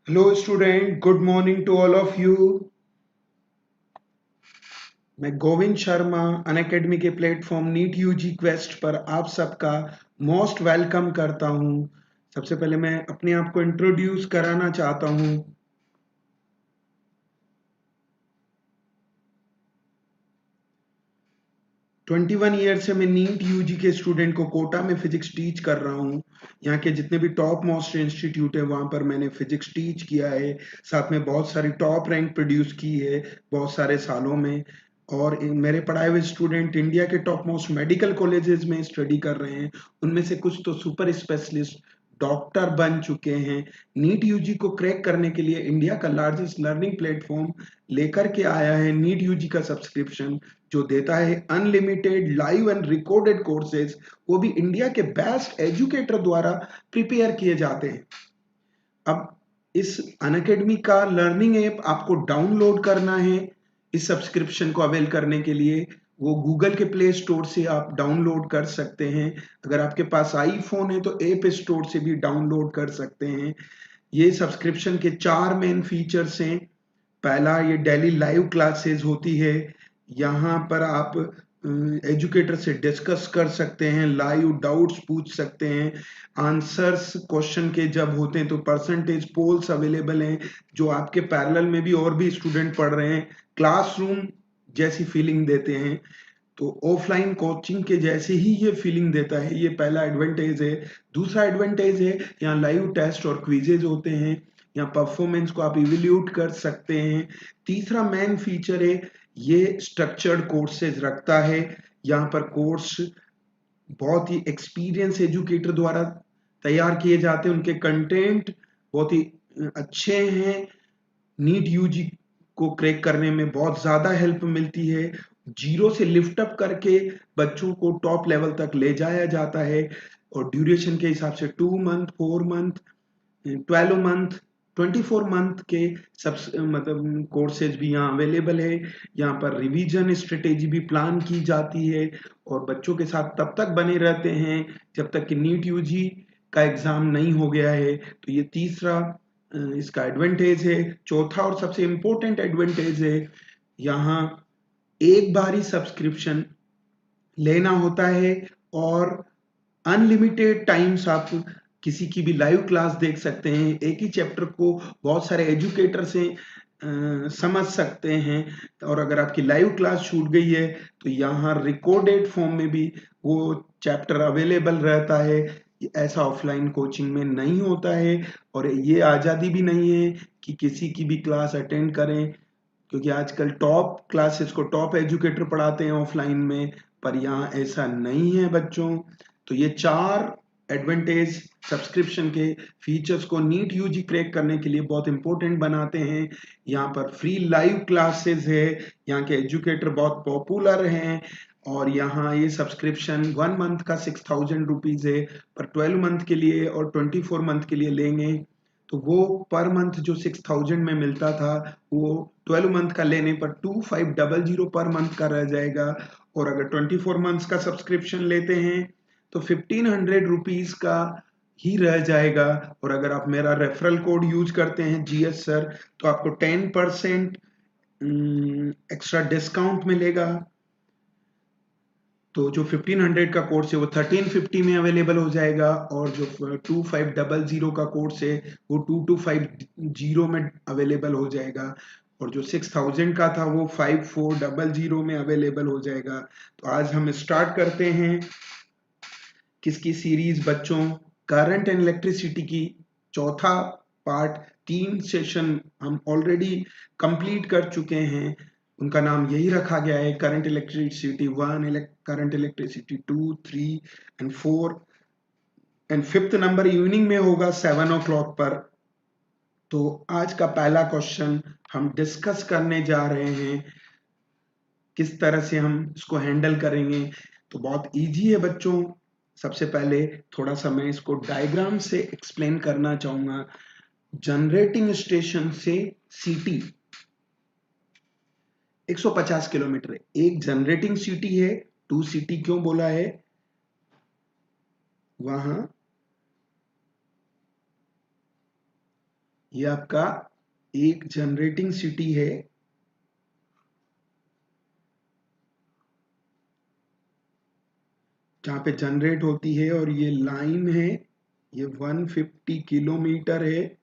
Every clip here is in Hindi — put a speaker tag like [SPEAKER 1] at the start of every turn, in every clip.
[SPEAKER 1] Hello student, good morning to all of you. मैं गोविंद शर्मा अनअकैडमी के प्लेटफॉर्म नीट यूजी क्वेस्ट पर आप सबका मोस्ट वेलकम करता हूं। सबसे पहले मैं अपने आप को इंट्रोड्यूस कराना चाहता हूं। 21 ईयर से मैं नीट यूजी के स्टूडेंट को कोटा में फिजिक्स टीच कर रहा हूँ। यहाँ के जितने भी टॉप मोस्ट इंस्टीट्यूट है वहाँ पर मैंने फिजिक्स टीच किया है। साथ में बहुत सारी टॉप रैंक प्रोड्यूस की है बहुत सारे सालों में। और मेरे पढ़ाए हुए स्टूडेंट इंडिया के टॉप मोस्ट मेडिकल कॉलेजेस में स्टडी कर रहे हैं। उनमें से कुछ तो सुपर स्पेशलिस्ट डॉक्टर बन चुके हैं। नीट यूजी को क्रैक करने के लिए इंडिया का लार्जेस्ट लर्निंग प्लेटफॉर्म लेकर के आया है नीट यूजी का सब्सक्रिप्शन, जो देता है unlimited live and recorded courses, वो भी इंडिया के बेस्ट एजुकेटर द्वारा प्रिपेयर किए जाते हैं। अब इस अनअकैडमी का लर्निंग ऐप आपको डाउनलोड करना है। इस सब्सक्रिप्शन को अवेल करने के लिए वो गूगल के प्ले स्टोर से आप डाउनलोड कर सकते हैं। अगर आपके पास आईफोन है तो ऐप स्टोर से भी डाउनलोड कर सकते हैं। ये सब्सक्रिप्शन के 4 मेन फीचर्स हैं। पहला, ये डेली लाइव क्लासेस होती है। यहाँ पर आप एजुकेटर से डिस्कस कर सकते हैं, लाइव डाउट्स पूछ सकते हैं। आंसर्स क्वेश्चन के जब होते हैं तो परसेंटेज पोल्स अवेलेबल हैं, जो आपके पैरेलल में भी और भी स्टूडेंट पढ़ रहे हैं, क्लासरूम जैसी फीलिंग देते हैं। तो ऑफलाइन कोचिंग के जैसे ही ये फीलिंग देता है, ये पहला एडवांटेज है। दूसरा एडवांटेज है, यहाँ लाइव टेस्ट और क्विजेज होते हैं। यहाँ परफॉर्मेंस को आप इवेल्यूट कर सकते हैं। तीसरा मेन फीचर है, ये स्ट्रक्चर्ड कोर्सेज रखता है। यहाँ पर कोर्स बहुत ही एक्सपीरियंस एजुकेटर द्वारा तैयार किए जाते हैं। उनके कंटेंट बहुत ही अच्छे हैं। नीट यूजी को क्रैक करने में बहुत ज्यादा हेल्प मिलती है। जीरो से लिफ्ट अप करके बच्चों को टॉप लेवल तक ले जाया जाता है। और ड्यूरेशन के हिसाब से 2 मंथ, 4 मंथ, 12 मंथ, 24 मंथ के सब मतलब कोर्सेज भी यहाँ अवेलेबल है। यहाँ पर रिवीजन स्ट्रेटेजी भी प्लान की जाती है और बच्चों के साथ तब तक बने रहते हैं जब तक कि नीट यूजी का एग्जाम नहीं हो गया है। तो ये तीसरा इसका एडवांटेज है। चौथा और सबसे इम्पोर्टेंट एडवांटेज है, यहाँ एक बार ही सब्सक्रिप्शन लेना होता है और अनलिमिटेड टाइम्स आप किसी की भी लाइव क्लास देख सकते हैं। एक ही चैप्टर को बहुत सारे एजुकेटर से समझ सकते हैं। और अगर आपकी लाइव क्लास छूट गई है तो यहाँ रिकॉर्डेड फॉर्म में भी वो चैप्टर अवेलेबल रहता है। ऐसा ऑफलाइन कोचिंग में नहीं होता है। और ये आज़ादी भी नहीं है कि किसी की भी क्लास अटेंड करें, क्योंकि आजकल टॉप क्लासेस को टॉप एजुकेटर पढ़ाते हैं ऑफलाइन में, पर यहाँ ऐसा नहीं है बच्चों। तो ये 4 एडवांटेज सब्सक्रिप्शन के फीचर्स को नीट यूजी क्रैक करने के लिए बहुत इंपॉर्टेंट बनाते हैं। यहाँ पर फ्री लाइव क्लासेस है, यहाँ के एजुकेटर बहुत पॉपुलर हैं। और यहाँ ये सब्सक्रिप्शन 1 मंथ का 6,000 रुपीज है, पर 12 मंथ के लिए और 24 मंथ के लिए लेंगे तो वो पर मंथ जो 6,000 में मिलता था, वो 12 मंथ का लेने पर 2,500 पर मंथ का रह जाएगा। और अगर 24 मंथ्स का सब्सक्रिप्शन लेते हैं तो 1,500 रुपीज का ही रह जाएगा। और अगर आप मेरा रेफरल कोड यूज करते हैं GS सर, तो आपको 10% एक्स्ट्रा डिस्काउंट मिलेगा। तो जो 1,500 का कोर्स है वो 1,350 में अवेलेबल हो जाएगा, और जो 2,500 का कोर्स है वो 2,250 में अवेलेबल हो जाएगा। और जो 6,000 का था वो 5,400 में अवेलेबल हो जाएगा। तो आज हम स्टार्ट करते हैं किसकी सीरीज बच्चों, करंट एंड इलेक्ट्रिसिटी की। चौथा पार्ट, 3 सेशन हम ऑलरेडी कंप्लीट कर चुके हैं। उनका नाम यही रखा गया है, current electricity 1, current electricity 2, 3 and 4। And fifth number evening में होगा 7 o'clock पर। तो आज का पहला क्वेश्चन हम डिस्कस करने जा रहे हैं, किस तरह से हम इसको हैंडल करेंगे। तो बहुत इजी है बच्चों। सबसे पहले थोड़ा सा मैं इसको डायग्राम से एक्सप्लेन करना चाहूंगा। जनरेटिंग स्टेशन से सिटी 150 किलोमीटर है। एक जनरेटिंग सिटी है। 2 सिटी क्यों बोला है, वहां ये आपका एक जनरेटिंग सिटी है, जहां पे जनरेट होती है, और ये लाइन है, ये 150 किलोमीटर है।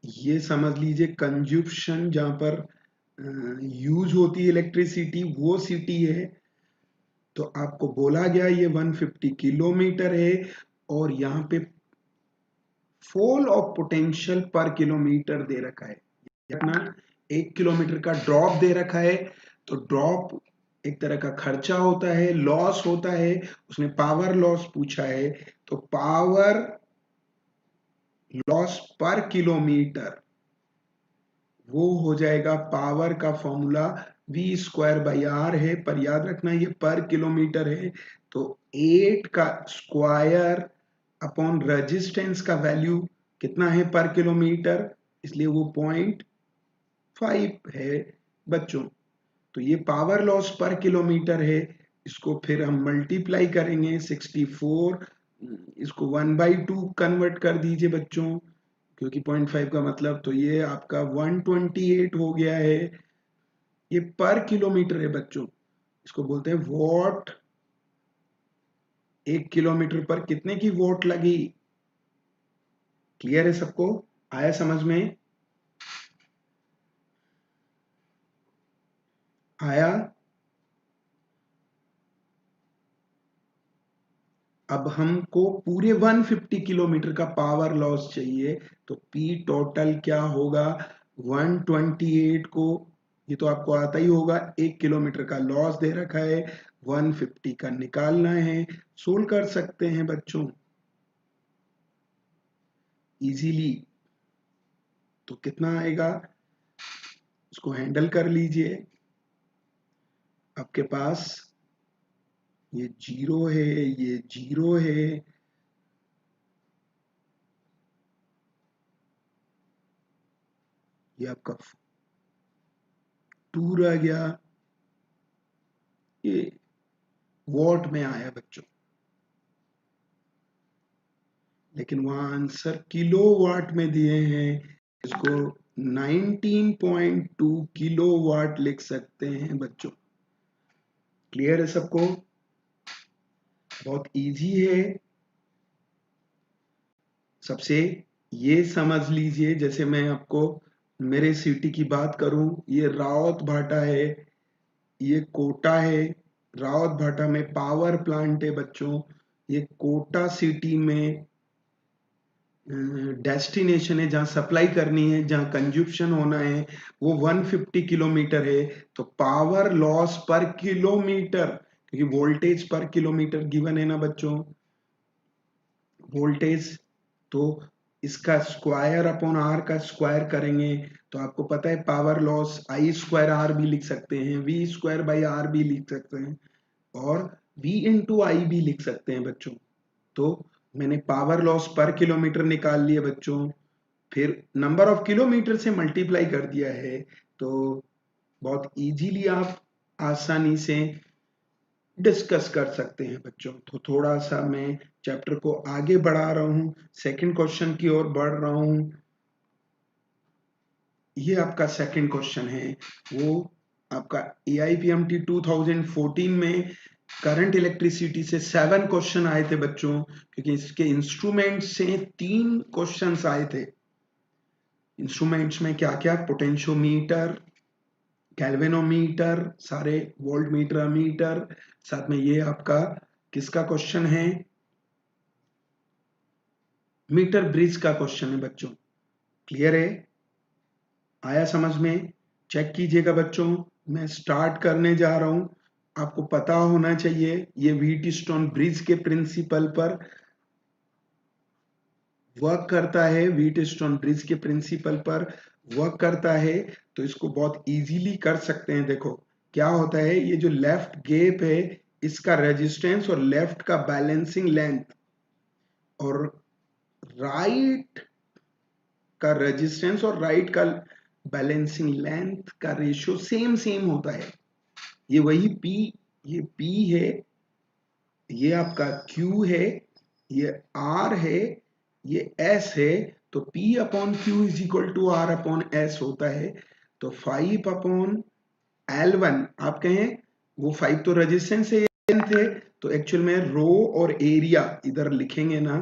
[SPEAKER 1] ये समझ लीजिए कंजप्शन जहां पर यूज होती है इलेक्ट्रिसिटी, वो सिटी है। तो आपको बोला गया ये 150 किलोमीटर है, और यहाँ पे फॉल ऑफ पोटेंशियल पर किलोमीटर दे रखा है। अपना 1 किलोमीटर का ड्रॉप दे रखा है। तो ड्रॉप एक तरह का खर्चा होता है, लॉस होता है। उसने पावर लॉस पूछा है, तो पावर लॉस पर किलोमीटर वो हो जाएगा, पावर का फॉर्मूला V²/R है, पर याद रखना ये पर किलोमीटर है। तो 8 का स्क्वायर अपॉन रेजिस्टेंस का वैल्यू कितना है पर किलोमीटर, इसलिए वो 0.5 है बच्चों। तो ये पावर लॉस पर किलोमीटर है। इसको फिर हम मल्टीप्लाई करेंगे 64, इसको 1/2 कन्वर्ट कर दीजिए बच्चों, क्योंकि 0.5 का मतलब, तो ये आपका 128 हो गया है। ये पर किलोमीटर है बच्चों, इसको बोलते हैं वॉट। 1 किलोमीटर पर कितने की वॉट लगी? क्लियर है सबको? आया समझ में? आया? अब हमको पूरे 150 किलोमीटर का पावर लॉस चाहिए, तो P टोटल क्या होगा? 128 को, ये तो आपको आता ही होगा, 1 किलोमीटर का लॉस दे रखा है, 150 का निकालना है। सोल्व कर सकते हैं बच्चों इजीली। तो कितना आएगा, इसको हैंडल कर लीजिए। आपके पास ये 0 है, ये 0 है, ये आपका 2 रह गया। ये वॉट में आया बच्चों, लेकिन वहां आंसर किलो वाट में दिए हैं। इसको 19.2 किलो वाट लिख सकते हैं बच्चों। क्लियर है सबको? बहुत इजी है। सबसे ये समझ लीजिए, जैसे मैं आपको मेरे सिटी की बात करूं, ये रावत भाटा है, ये कोटा है। रावत भाटा में पावर प्लांट है बच्चों। ये कोटा सिटी में डेस्टिनेशन है, जहां सप्लाई करनी है, जहां कंजप्शन होना है, वो 150 किलोमीटर है। तो पावर लॉस पर किलोमीटर, क्योंकि वोल्टेज पर किलोमीटर गिवन है ना बच्चों, वोल्टेज, तो इसका स्क्वायर अपॉन आर का स्क्वायर करेंगे, तो आपको पता है पावर लॉस I²R भी लिख सकते हैं, V²/R भी लिख सकते हैं, और V/I भी लिख सकते हैं बच्चों। तो मैंने पावर लॉस पर किलोमीटर निकाल लिए बच्चों, फिर नंबर ऑफ किलोमीटर से मल्टीप्लाई कर दिया है। तो बहुत इजीली आप आसानी से डिस्कस कर सकते हैं बच्चों। तो थोड़ा सा मैं चैप्टर को आगे बढ़ा रहा हूं, सेकंड क्वेश्चन की ओर बढ़ रहा हूं। ये आपका सेकंड क्वेश्चन है, वो आपका AIPMT 2014 में करंट इलेक्ट्रिसिटी से 7 क्वेश्चन आए थे बच्चों, क्योंकि इसके इंस्ट्रूमेंट से 3 क्वेश्चंस आए थे। इंस्ट्रूमेंट्स में क्या क्या? पोटेंशियोमीटर, गैल्वेनोमीटर, सारे वोल्ट मीटर, अमीटर, साथ में ये आपका किसका क्वेश्चन है? मीटर ब्रिज का क्वेश्चन है बच्चों। क्लियर है? आया समझ में? चेक कीजिएगा बच्चों, मैं स्टार्ट करने जा रहा हूं। आपको पता होना चाहिए ये व्हीटस्टोन ब्रिज के प्रिंसिपल पर वर्क करता है, व्हीटस्टोन ब्रिज के प्रिंसिपल पर वर्क करता है। तो इसको बहुत इजीली कर सकते हैं। देखो क्या होता है, ये जो लेफ्ट गैप है, इसका रेजिस्टेंस और लेफ्ट का बैलेंसिंग लेंथ, और राइट का रेजिस्टेंस और राइट का बैलेंसिंग लेंथ का रेशियो सेम सेम होता है। ये वही P, ये P है, ये आपका Q है, ये R है, ये S है। तो P upon Q is equal to R upon S होता है। तो 5 अपॉन L1 आप कहें वो 5 तो रेजिस्टेंस थे, तो एक्चुअल में रो और एरिया इधर लिखेंगे ना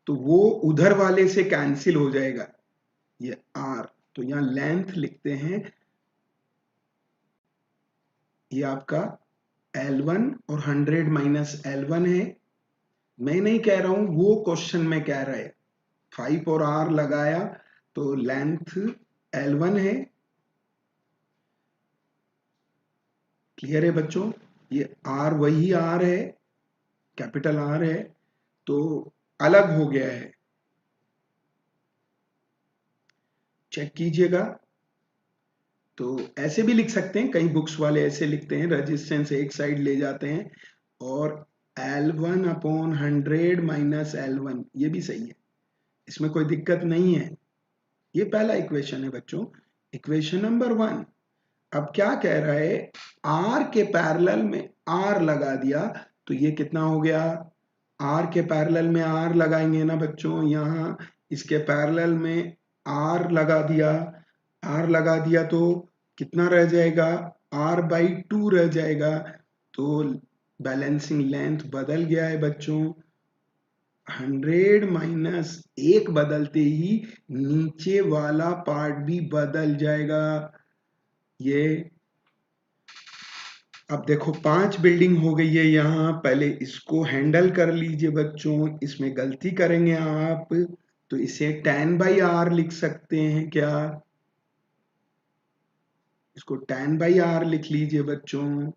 [SPEAKER 1] तो वो उधर वाले से कैंसिल हो जाएगा, ये R। तो यहां लेंथ लिखते हैं, ये आपका L1 और 100 माइनस L1 है। मैं नहीं कह रहा हूं, वो क्वेश्चन में कह रहा है। 5 और R लगाया तो लेंथ L1 है। क्लियर है बच्चों? ये R वही R है, कैपिटल R है, तो अलग हो गया है, चेक कीजिएगा। तो ऐसे भी लिख सकते हैं, कई बुक्स वाले ऐसे लिखते हैं, रेजिस्टेंस एक साइड ले जाते हैं और L1 अपॉन 100 माइनस L1, ये भी सही है, इसमें कोई दिक्कत नहीं है। ये पहला इक्वेशन है बच्चों, इक्वेशन नंबर 1। अब क्या कह रहा है, R के पैरेलल में R लगा दिया तो ये कितना हो गया, R के पैरेलल में R लगाएंगे ना बच्चों, यहाँ इसके पैरेलल में R लगा दिया, R लगा दिया तो कितना रह जाएगा, R/2 रह जाएगा। तो बैलेंसिंग लेंथ बदल गया है बच्चों, 100 माइनस 1 बदलते ही नीचे वाला पार्ट भी बदल जाएगा। ये अब देखो 5 बिल्डिंग हो गई है यहाँ, पहले इसको हैंडल कर लीजिए बच्चों, इसमें गलती करेंगे आप तो इसे 10/r लिख सकते हैं क्या, इसको 10/r लिख लीजिए बच्चों।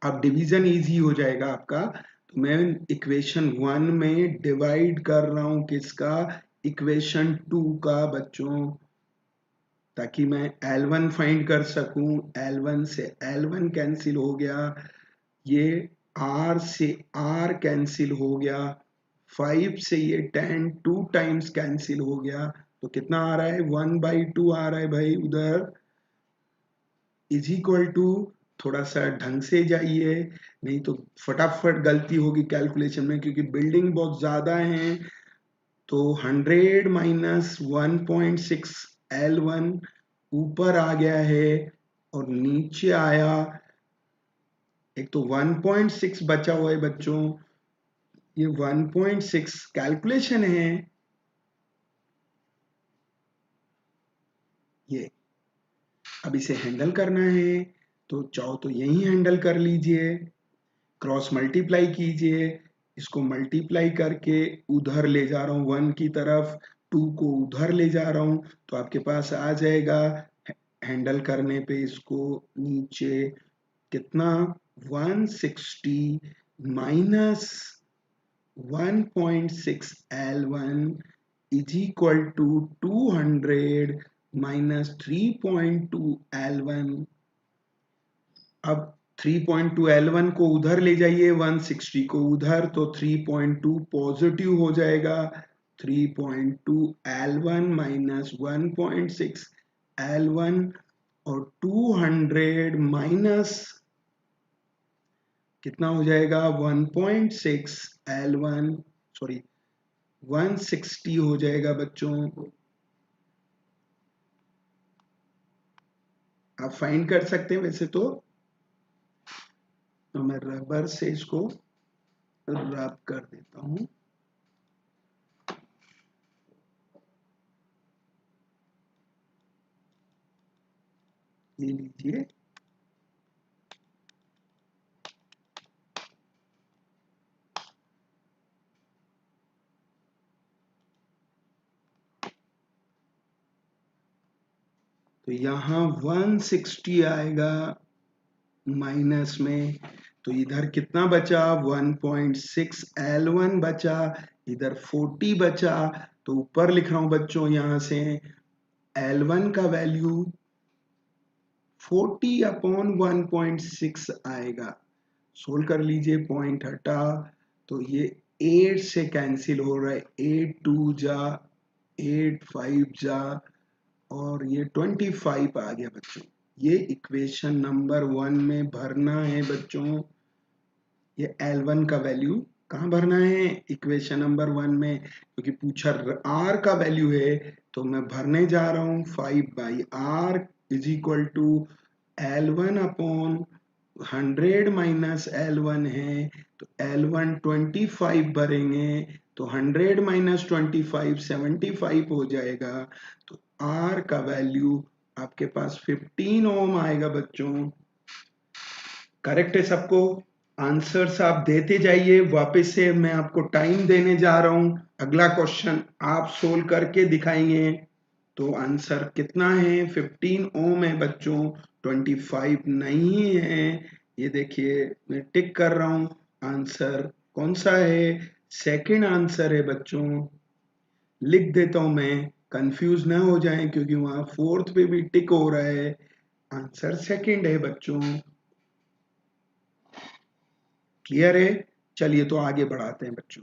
[SPEAKER 1] अब डिवीजन इजी हो जाएगा आपका। तो मैं इक्वेशन 1 में डिवाइड कर रहा हूं किसका, इक्वेशन 2 का बच्चों, ताकि मैं L1 फाइंड कर सकूं। L1 से L1 कैंसिल हो गया, ये R से R कैंसिल हो गया, 5 से ये 10 2 टाइम्स कैंसिल हो गया, तो कितना आ रहा है, 1/2 आ रहा है भाई उधर, इज इक्वल टू, थोड़ा सा ढंग से जाइए नहीं तो फटाफट गलती होगी कैलकुलेशन में, क्योंकि बिल्डिंग बहुत ज्यादा है। तो 100 माइनस 1.6 L1 ऊपर आ गया है और नीचे आया, एक तो 1.6 बचा हुआ है बच्चों, ये 1.6 कैलकुलेशन है ये। अब इसे हैंडल करना है तो चाहो तो यही हैंडल कर लीजिए, क्रॉस मल्टीप्लाई कीजिए, इसको मल्टीप्लाई करके उधर ले जा रहा हूं 1 की तरफ, 2 को उधर ले जा रहा हूं, तो आपके पास आ जाएगा हैंडल करने पे इसको नीचे कितना, 160 minus 1.6 L1 is equal to 200 minus 3.2 L1। अब 3.2 L1 को उधर ले जाइए, 160 को उधर, तो 3.2 पॉजिटिव हो जाएगा, 3.2 L1 माइनस 1.6 L1 और 200 माइनस कितना हो जाएगा, 1.6 L1, सॉरी 160 हो जाएगा बच्चों। आप फाइंड कर सकते हैं वैसे तो मैं रबर से इसको रब कर देता हूं। ये लीजिए, तो यहाँ 160 आएगा माइनस में, तो इधर कितना बचा, 1.6 L1 बचा, इधर 40 बचा, तो ऊपर लिख रहा हूं बच्चों, यहां से L1 का वैल्यू 40 अपॉन 1.6 आएगा। सोल्व कर लीजिए, पॉइंट हटा तो ये 8 से कैंसिल हो रहा है, 8 2 जा 8 5 जा और ये 25 आ गया बच्चों। ये इक्वेशन नंबर 1 में भरना है बच्चों, ये L1 का वैल्यू कहाँ भरना है? इक्वेशन नंबर 1 में, क्योंकि पूछा r का वैल्यू है तो मैं भरने जा रहा हूँ 5/r is equal to L1 upon 100 minus L1 है तो L1 25 भरेंगे तो 100 माइनस 25 75 हो जाएगा। तो R का वैल्यू आपके पास 15 ओम आएगा बच्चों। करेक्ट है सबको? आंसर्स आप देते जाइए। वापस से मैं आपको टाइम देने जा रहा हूं। अगला क्वेश्चन आप सोल्व करके दिखाएंगे। तो आंसर कितना है? 15 ओम है बच्चों, 25 नहीं है। ये देखिए मैं टिक कर रहा हूं। आंसर कौन सा है? सेकंड आंसर है बच्चों। लिख देता हूं मैं, कंफ्यूज ना हो जाएं, क्योंकि वहां फोर्थ पे भी टिक हो रहा है। आंसर सेकंड है बच्चों। क्लियर है? चलिए तो आगे बढ़ाते हैं बच्चों।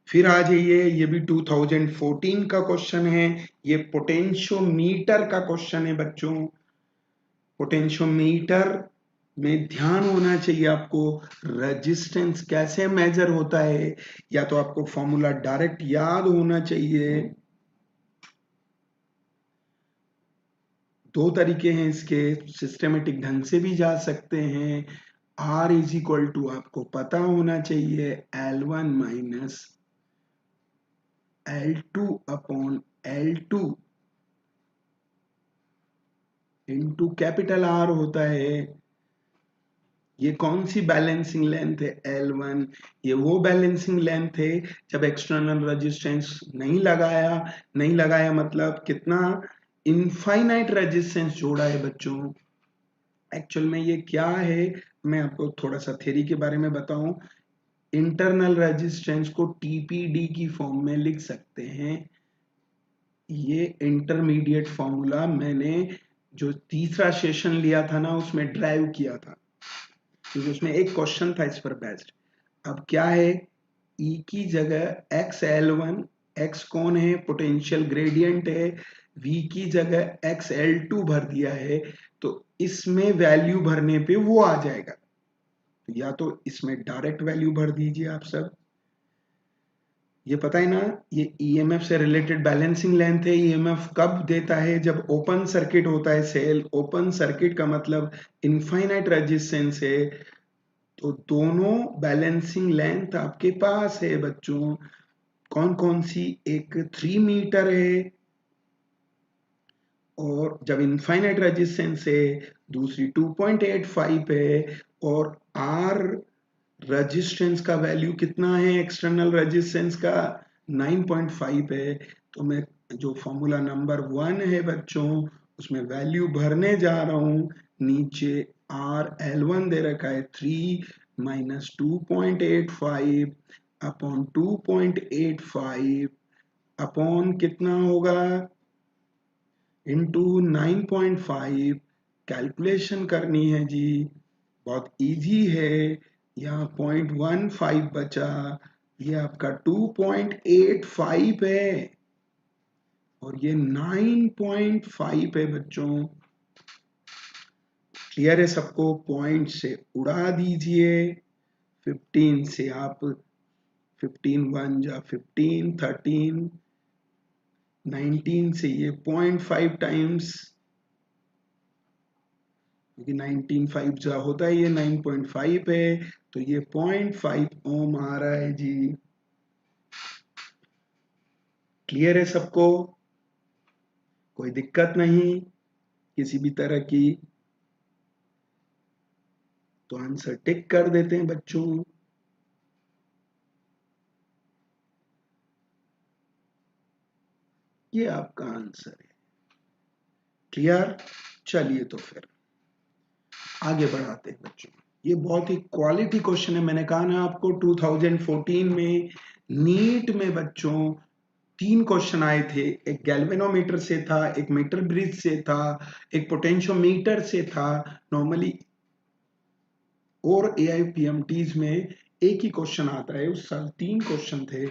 [SPEAKER 1] फिर आ जाइए, ये भी 2014 का क्वेश्चन है। ये पोटेंशियोमीटर का क्वेश्चन है बच्चों। पोटेंशियोमीटर में ध्यान होना चाहिए आपको, रेजिस्टेंस कैसे मेजर होता है, या तो आपको फॉर्मूला डायरेक्ट याद होना चाहिए। दो तरीके हैं इसके, सिस्टमेटिक ढंग से भी जा सकते हैं। R इज इक्वल टू आपको पता होना चाहिए L1 minus L2 upon L2 into capital R होता है। ये कौन सी बैलेंसिंग लेंथ है? L1। ये वो बैलेंसिंग लेंथ है जब एक्सटर्नल रेजिस्टेंस नहीं लगाया मतलब कितना? इनफाइनाइट रेजिस्टेंस जोड़ा है बच्चों। एक्चुअल में ये क्या है, मैं आपको थोड़ा सा थ्योरी के बारे में बताऊं। इंटरनल रेजिस्टेंस को टीपीडी की फॉर्म में लिख सकते हैं। ये इंटरमीडिएट फॉर्मूला मैंने जो तीसरा सेशन लिया था ना उसमें ड्राइव किया था, क्योंकि उसमें एक क्वेश्चन था इस पर बेस्ड। अब क्या है, E की जगह XL1, X कौन है? पोटेंशियल ग्रेडियंट है। V की जगह XL2 भर दिया है, तो इसमें वैल्यू भरने पे वो आ जाएगा। तो या तो इसमें डायरेक्ट वैल्यू भर दीजिए आप सब। ये पता है ना, ये ईएमएफ से रिलेटेड बैलेंसिंग लेंथ है। ईएमएफ कब देता है? जब ओपन सर्किट होता है सेल। ओपन सर्किट का मतलब इनफाइनाइट रेजिस्टेंस है। तो दोनों बैलेंसिंग लेंथ आपके पास है बच्चों। कौन कौन सी? एक 3 मीटर है और जब इनफाइनाइट रेजिस्टेंस है, दूसरी 2.85 है, और आर रेजिस्टेंस का वैल्यू कितना है? एक्सटर्नल रेजिस्टेंस का 9.5 है। तो मैं जो फॉर्मूला नंबर 1 है बच्चों उसमें वैल्यू भरने जा रहा हूं। नीचे RL1 दे रखा है 3 माइनस 2.85 अपॉन 2.85 अपॉन कितना होगा? इंटू 9.5। कैलकुलेशन करनी है जी, बहुत इजी है। यहाँ 0.15 बचा, ये आपका 2.85 है और ये 9.5 है बच्चों। क्लियर है सबको? पॉइंट से उड़ा दीजिए। 15 से आप 15 1 जा 15, 13, 19 से ये 0.5 टाइम्स, क्योंकि 19.5 जा होता है, ये 9.5 है, तो ये 0.5 ओम आ रहा है जी। क्लियर है सबको? कोई दिक्कत नहीं किसी भी तरह की? तो आंसर टिक कर देते हैं बच्चों। ये आपका आंसर है। क्लियर? चलिए तो फिर आगे बढ़ाते हैं बच्चों। ये बहुत ही क्वालिटी क्वेश्चन है। मैंने कहा ना आपको 2014 में नीट में बच्चों 3 क्वेश्चन आए थे। एक गैल्वेनोमीटर से था, एक मीटर ब्रिज से था, एक पोटेंशियोमीटर से था। नॉर्मली और AIPMTs में एक ही क्वेश्चन आता है, उस साल 3 क्वेश्चन थे।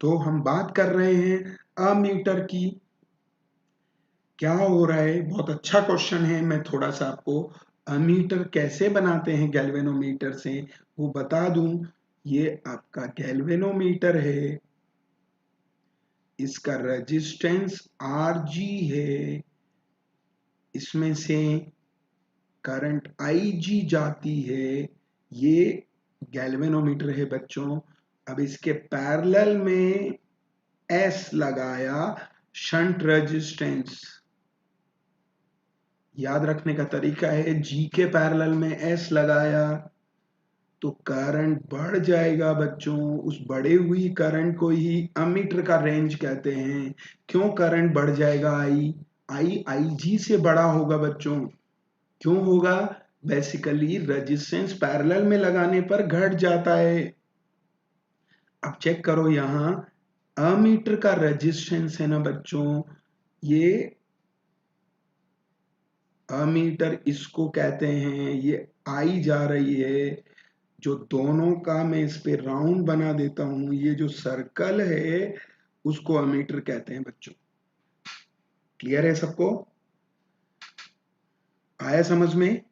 [SPEAKER 1] तो हम बात कर रहे हैं अमीटर की। क्या हो रहा है? बहुत अच्छा क्वेश्चन है, मैं थोड़ा सा आपको अमीटर कैसे बनाते हैं गैल्वेनोमीटर से वो बता दूं। ये आपका गैल्वेनोमीटर है, इसका रेजिस्टेंस Rg है, इसमें से करंट Ig जाती है, ये गैल्वेनोमीटर है बच्चों। अब इसके पैरेलल में S लगाया, शंट रेजिस्टेंस। याद रखने का तरीका है, G के पैरेलल में S लगाया तो करंट बढ़ जाएगा बच्चों। उस बढ़े हुई करंट को ही अमीटर का रेंज कहते हैं। क्यों करंट बढ़ जाएगा? आई Ig से बड़ा होगा बच्चों। क्यों होगा? बेसिकली रेजिस्टेंस पैरेलल में लगाने पर घट जाता है। अब चेक करो यहां, अमीटर का रेजिस्टेंस है ना बच्चों, ये अमीटर इसको कहते हैं, ये आई जा रही है। जो दोनों का मैं इस पे राउंड बना देता हूं, ये जो सर्कल है उसको अमीटर कहते हैं बच्चों। क्लियर है सबको? आया समझ में?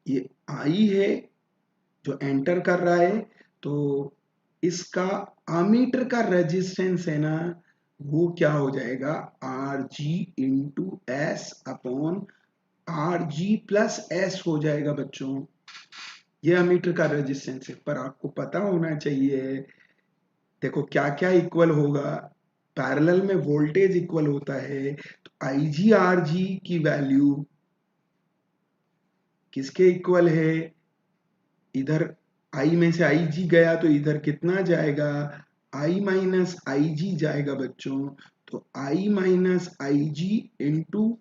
[SPEAKER 1] ये आई है जो एंटर कर रहा है, तो इसका अमीटर का रेजिस्टेंस है ना, वो क्या हो जाएगा? R G into S upon R G plus S हो जाएगा बच्चों। ये अमीटर का रेजिस्टेंस है, पर आपको पता होना चाहिए, देखो क्या क्या इक्वल होगा। पैरेलल में वोल्टेज इक्वल होता है, तो आई जी आर जी की वैल्यू किसके इक्वल है? इधर आई में से आई जी गया तो इधर कितना जाएगा? आई माइनस आई जी जाएगा बच्चों। तो आई माइनस आई जी इंटू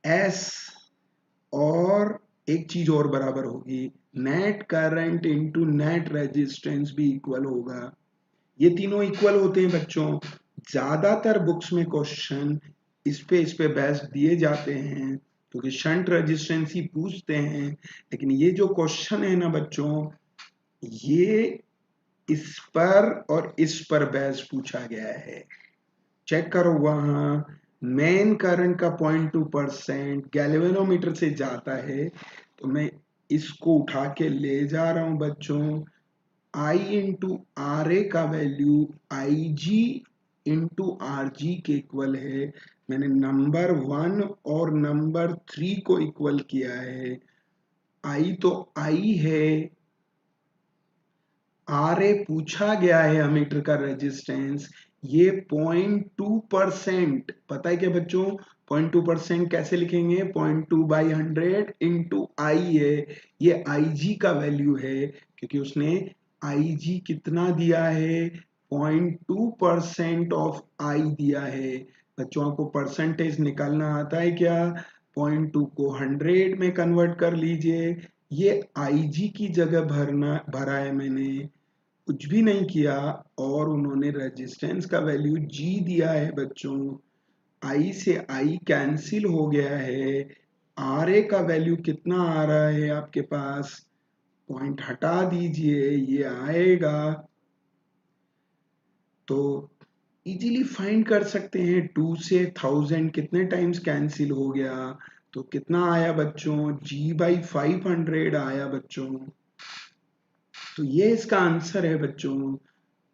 [SPEAKER 1] एस, और एक चीज और बराबर होगी, net current into net resistance भी इक्वल होगा। ये तीनों इक्वल होते हैं बच्चों। ज्यादातर बुक्स में क्वेश्चन इस पे बेस्ड दिए जाते हैं, क्योंकि शंट रेजिस्टेंस ही पूछते हैं। लेकिन ये जो क्वेश्चन है ना बच्चों, ये इस पर और इस पर बेस्ड पूछा गया है। चेक करो वहां, मेन करंट का 0.2% गैल्वेनोमीटर से जाता है, तो मैं इसको उठा के ले जा रहा हूं बच्चों। I इंटू आर ए का वैल्यू आई जी इंटू आर जी के इक्वल है। मैंने नंबर 1 और नंबर 3 को इक्वल किया है। आई तो आई है, आर ए पूछा गया है अमीटर का रेजिस्टेंस, ये 0.2%। पता है क्या बच्चों? 0.2% कैसे लिखेंगे? 0.2/100 इंटू आई है, ये आई जी का वैल्यू है, क्योंकि उसने आई जी कितना दिया है? 0.2% ऑफ आई दिया है। बच्चों आपको परसेंटेज निकालना आता है क्या? 0.2 को 100 में कन्वर्ट कर लीजिए। ये आई जी की जगह भरा है मैंने, कुछ भी नहीं किया। और उन्होंने रेजिस्टेंस का वैल्यू जी दिया है बच्चों। आई से आई कैंसिल हो गया है। आर ए का वैल्यू कितना आ रहा है आपके पास? पॉइंट हटा दीजिए, ये आएगा। तो इजीली फाइंड कर सकते हैं, 2 से 1000 कितने टाइम्स कैंसिल हो गया, तो कितना आया बच्चों? G/500 आया बच्चों। तो ये इसका आंसर है बच्चों।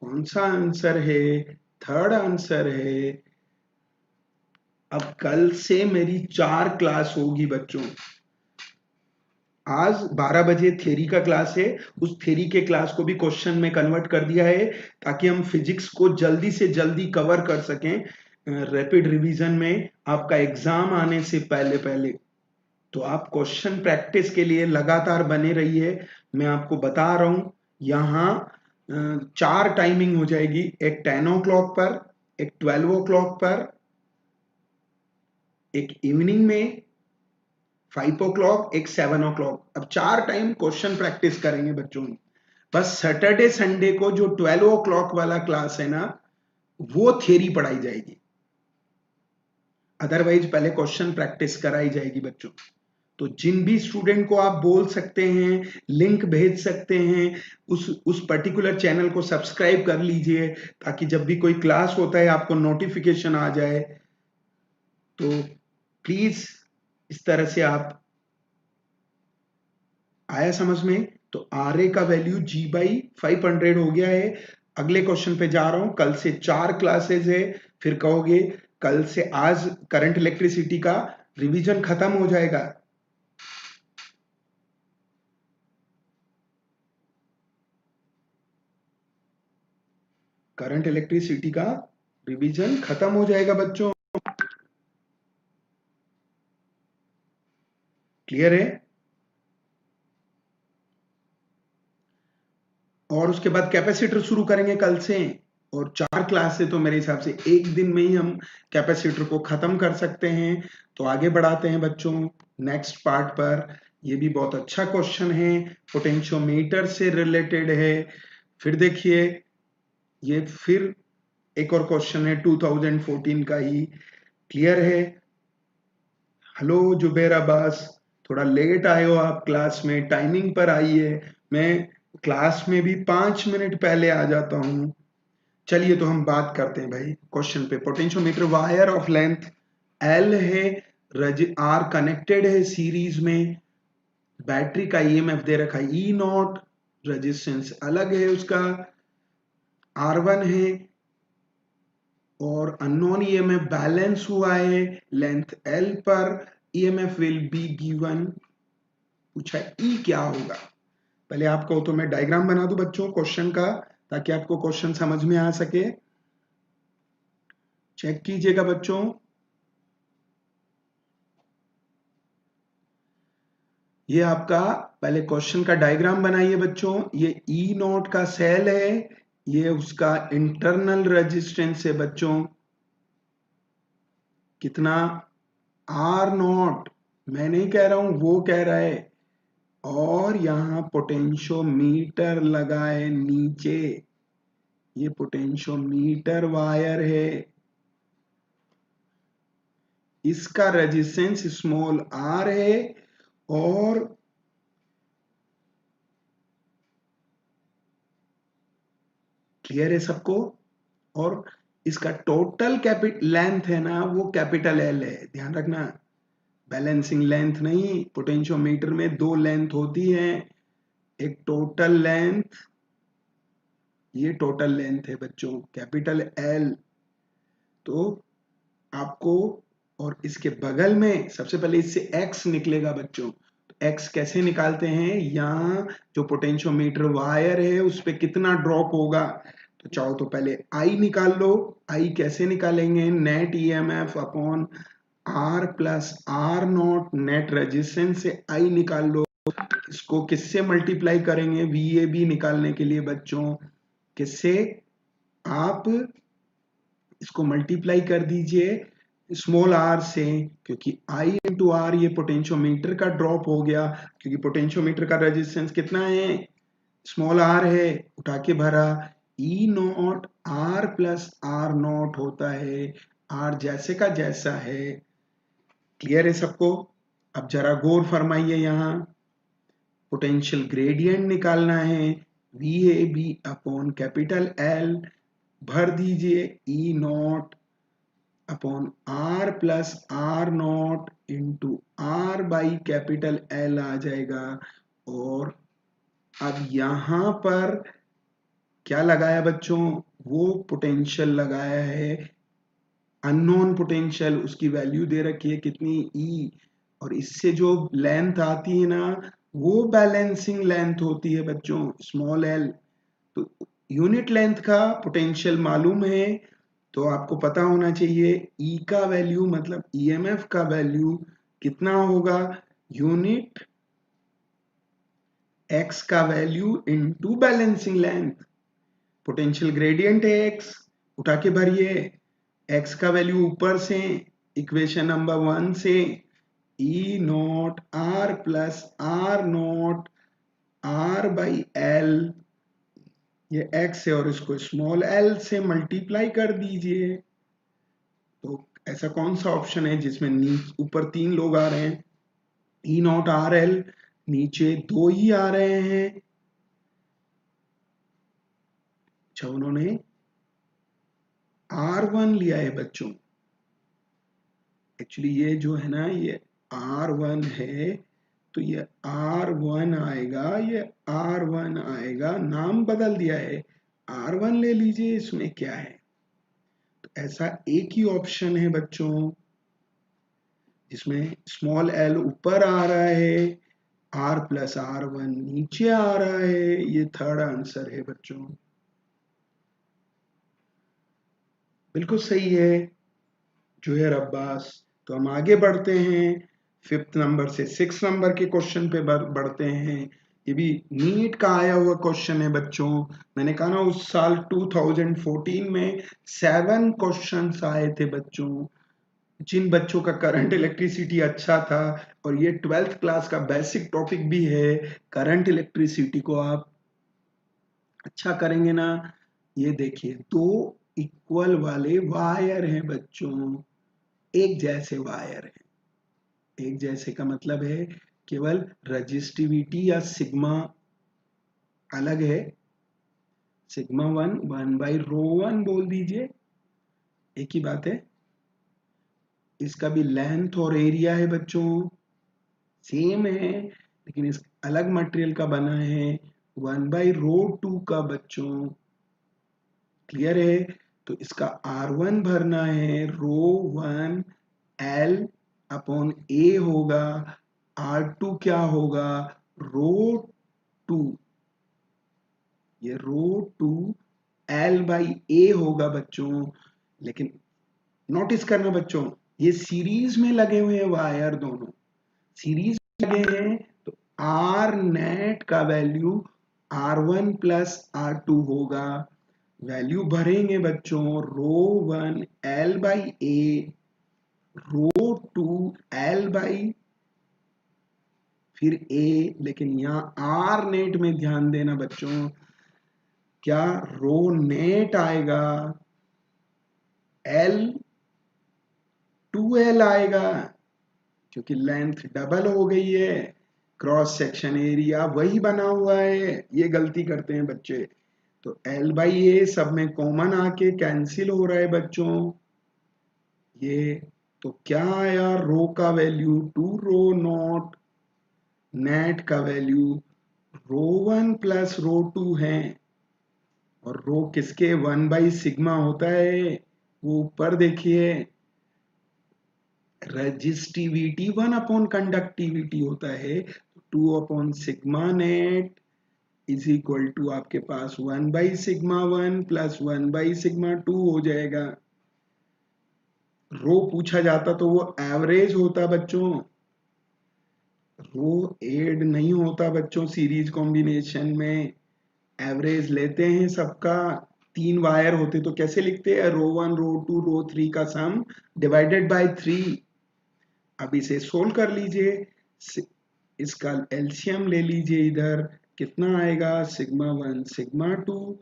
[SPEAKER 1] कौन सा आंसर है? थर्ड आंसर है। अब कल से मेरी 4 क्लास होगी बच्चों। आज 12 बजे थ्योरी का क्लास है, उस थ्योरी के क्लास को भी क्वेश्चन में कन्वर्ट कर दिया है, ताकि हम फिजिक्स को जल्दी से जल्दी कवर कर सकें रैपिड रिवीजन में, आपका एग्जाम आने से पहले पहले। तो आप क्वेश्चन प्रैक्टिस के लिए लगातार बने रहिए। मैं आपको बता रहा हूं, यहाँ 4 टाइमिंग हो जाएगी, एक 10 o'clock पर, एक 12 o'clock पर, एक इवनिंग में 5 o'clock, एक 7 o'clock। अब 4 टाइम क्वेश्चन प्रैक्टिस करेंगे बच्चों। बस सैटरडे संडे को जो 12 o'clock वाला क्लास है ना, वो थियरी पढ़ाई जाएगी, अदरवाइज पहले क्वेश्चन प्रैक्टिस कराई जाएगी बच्चों। तो जिन भी स्टूडेंट को आप बोल सकते हैं, लिंक भेज सकते हैं, उस पर्टिकुलर चैनल को सब्सक्राइब कर लीजिए, ताकि जब भी कोई क्लास होता है आपको नोटिफिकेशन आ जाए। तो प्लीज इस तरह से आप, आया समझ में? तो आर ए का वैल्यू जी बाई 500 हो गया है। अगले क्वेश्चन पे जा रहा हूं। कल से 4 क्लासेस है, फिर कहोगे कल से आज करंट इलेक्ट्रिसिटी का रिवीजन खत्म हो जाएगा। करंट इलेक्ट्रिसिटी का रिवीजन खत्म हो जाएगा बच्चों। क्लियर है? और उसके बाद कैपेसिटर शुरू करेंगे कल से। और 4 क्लास से तो मेरे हिसाब से एक दिन में ही हम कैपेसिटर को खत्म कर सकते हैं। तो आगे बढ़ाते हैं बच्चों नेक्स्ट पार्ट पर। ये भी बहुत अच्छा क्वेश्चन है, पोटेंशियोमीटर से रिलेटेड है। फिर देखिए, ये फिर एक और क्वेश्चन है 2014 का ही। क्लियर है? हेलो जुबेर अब्बास, थोड़ा लेट आए हो आप क्लास में, टाइमिंग पर आइए। मैं क्लास में भी 5 मिनट पहले आ जाता हूँ। चलिए तो हम बात करते हैं भाई क्वेश्चन पे। Potentiometer wire of length L है, आर कनेक्टेड है सीरीज में, बैटरी का ईएमएफ दे रखा है ई नॉट, रेजिस्टेंस अलग है उसका, R1 है, और अननोन ईएमएफ बैलेंस हुआ है लेंथ एल पर। ईएमएफ विल बी गिवन, पूछा ई क्या होगा। पहले आपको तो मैं डायग्राम बना दूं बच्चों क्वेश्चन का, ताकि आपको क्वेश्चन समझ में आ सके। चेक कीजिएगा बच्चों। ये आपका पहले क्वेश्चन का डायग्राम बनाइए बच्चों। ये ई नोट का सेल है, ये उसका इंटरनल रेजिस्टेंस है बच्चों, कितना, आर नॉट। मैं नहीं कह रहा हूं, वो कह रहा है। और यहां पोटेंशियोमीटर लगा है नीचे, ये पोटेंशियोमीटर वायर है, इसका रेजिस्टेंस स्मॉल आर है। और क्लियर है सबको? और इसका टोटल लेंथ है ना, वो कैपिटल एल है, ध्यान रखना। बैलेंसिंग लेंथ नहीं, पोटेंशियोमीटर में दो लेंथ होती है, एक टोटल लेंथ, ये टोटल लेंथ है बच्चों, कैपिटल एल। तो आपको, और इसके बगल में सबसे पहले इससे x निकलेगा बच्चों। तो x कैसे निकालते हैं, यहाँ जो पोटेंशियोमीटर वायर है उस पे कितना ड्रॉप होगा। तो चाहो तो पहले I निकाल लो। I कैसे निकालेंगे, net EMF upon R plus R naught, net resistance से I निकाल लो। इसको किससे मल्टीप्लाई करेंगे VAB निकालने के लिए बच्चों, किससे, आप इसको मल्टीप्लाई कर दीजिए स्मॉल आर से, क्योंकि आई इंटू आर ये पोटेंशियोमीटर का ड्रॉप हो गया, क्योंकि पोटेंशियोमीटर का रेजिस्टेंस कितना है, स्मॉल आर है, उठा के भरा। E nought R plus R nought होता है, आर जैसे का जैसा है। क्लियर है सबको? अब जरा गौर फरमाइए, यहाँ पोटेंशियल ग्रेडियंट निकालना है, V A B upon capital L, भर दीजिए E nought upon R plus R nought into R by capital L आ जाएगा। और अब यहां पर क्या लगाया बच्चों, वो पोटेंशियल लगाया है, अननोन पोटेंशियल, उसकी वैल्यू दे रखी है कितनी, ई। और इससे जो लेंथ आती है ना, वो बैलेंसिंग लेंथ होती है बच्चों, स्मॉल एल। तो यूनिट लेंथ का पोटेंशियल मालूम है, तो आपको पता होना चाहिए ई का वैल्यू मतलब ईएमएफ का वैल्यू कितना होगा, यूनिट एक्स का value into balancing length. Potential gradient है एक्स, उठा के भरिए, एक्स का वैल्यू ऊपर से इक्वेशन नंबर 1 से, E nought R plus R nought R by L, ये एक्स है और इसको स्मॉल एल से मल्टीप्लाई कर दीजिए। तो ऐसा कौन सा ऑप्शन है जिसमें ऊपर 3 लोग आ रहे हैं, ई नॉट आर एल, नीचे 2 ही आ रहे हैं। अच्छा, उन्होंने R1 लिया है बच्चों। एक्चुअली ये जो है ना, ये R1 है तो ये R1 आएगा, ये R1 आएगा, नाम बदल दिया है, R1 ले लीजिए, इसमें क्या है। तो ऐसा एक ही ऑप्शन है बच्चों जिसमें स्मॉल l ऊपर आ रहा है, R प्लस R1 नीचे आ रहा है, ये थर्ड आंसर है बच्चों। बिल्कुल सही है जोहर अब्बास। तो हम आगे बढ़ते हैं, 5th नंबर से 6 नंबर के क्वेश्चन पे बढ़ते हैं। ये भी नीट का आया हुआ क्वेश्चन है बच्चों। मैंने कहा ना उस साल 2014 में 7 क्वेश्चंस आए थे बच्चों। जिन बच्चों का करंट इलेक्ट्रिसिटी अच्छा था, और ये 12th क्लास का बेसिक टॉपिक भी है, करंट इलेक्ट्रिसिटी को आप अच्छा करेंगे ना। ये देखिए, दो इक्वल वाले वायर हैं बच्चों, एक जैसे वायर है। एक जैसे का मतलब है केवल रजिस्टिविटी या सिग्मा अलग है। सिग्मा 1 बोल दीजिए, एक ही बात है। इसका भी लेंथ और एरिया है बच्चों सेम है, लेकिन इस अलग मटेरियल का बना है। 1/ρ2 का बच्चों क्लियर है। तो इसका R1 भरना है, ρ1 L अपॉन A होगा, R2 क्या होगा, ρ2, ये ρ2 L/A होगा बच्चों। लेकिन नोटिस करना बच्चों, ये सीरीज में लगे हुए हैं वायर, दोनों सीरीज में लगे हैं, तो R नेट का वैल्यू R1 प्लस R2 होगा। वैल्यू भरेंगे बच्चों, ρ1 L/A, ρ2 L/ फिर A, लेकिन यहाँ R नेट में ध्यान देना बच्चों, क्या रो नेट आएगा, L 2L आएगा, क्योंकि लेंथ डबल हो गई है, क्रॉस सेक्शन एरिया वही बना हुआ है। ये गलती करते हैं बच्चे। तो L/A सब में कॉमन आके कैंसिल हो रहा है बच्चों। ये तो क्या आया, रो का वैल्यू 2 ρ0, नेट का वैल्यू ρ1 प्लस ρ2 है, और रो किसके 1/सिग्मा होता है, वो ऊपर देखिए, रजिस्टिविटी 1/कंडक्टिविटी होता है, 2/सिग्मा नेट इज इक्वल टू आपके पास 1/सिग्मा 1 प्लस 1/सिग्मा 2 हो जाएगा। रो पूछा जाता तो वो एवरेज होता बच्चों, रो एड नहीं होता बच्चों सीरीज कॉम्बिनेशन में। एवरेज लेते हैं सबका, 3 वायर होते तो कैसे लिखते हैं, ρ1 ρ2 ρ3 का सम डिवाइडेड बाय 3। अब इसे सोल्व कर लीजिए, इसका एलसीएम ले लीजिए, इधर कितना आएगा, σ1 σ2,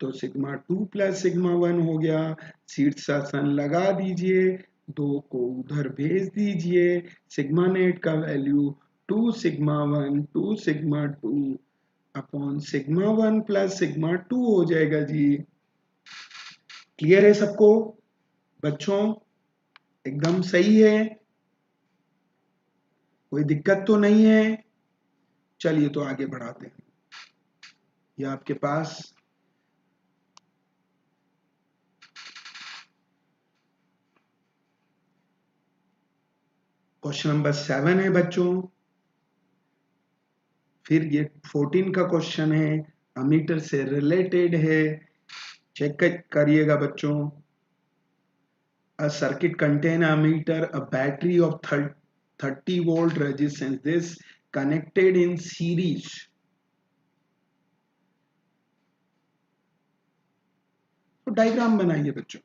[SPEAKER 1] तो σ2 प्लस σ1 हो गया। शीर्षासन लगा दीजिए, 2 को उधर भेज दीजिए, सिग्मा नेट का वैल्यू 2σ1 अपॉन σ1 प्लस σ2 हो जाएगा जी। क्लियर है सबको बच्चों, एकदम सही है, कोई दिक्कत तो नहीं है। चलिए तो आगे बढ़ाते हैं। ये आपके पास क्वेश्चन नंबर 7 है बच्चों। फिर ये 14 का क्वेश्चन है, अमीटर से रिलेटेड है, चेक करिएगा बच्चों। A circuit contain a meter, a battery of 30 volt resistance, this connected in series। तो डायग्राम बनाइए बच्चों,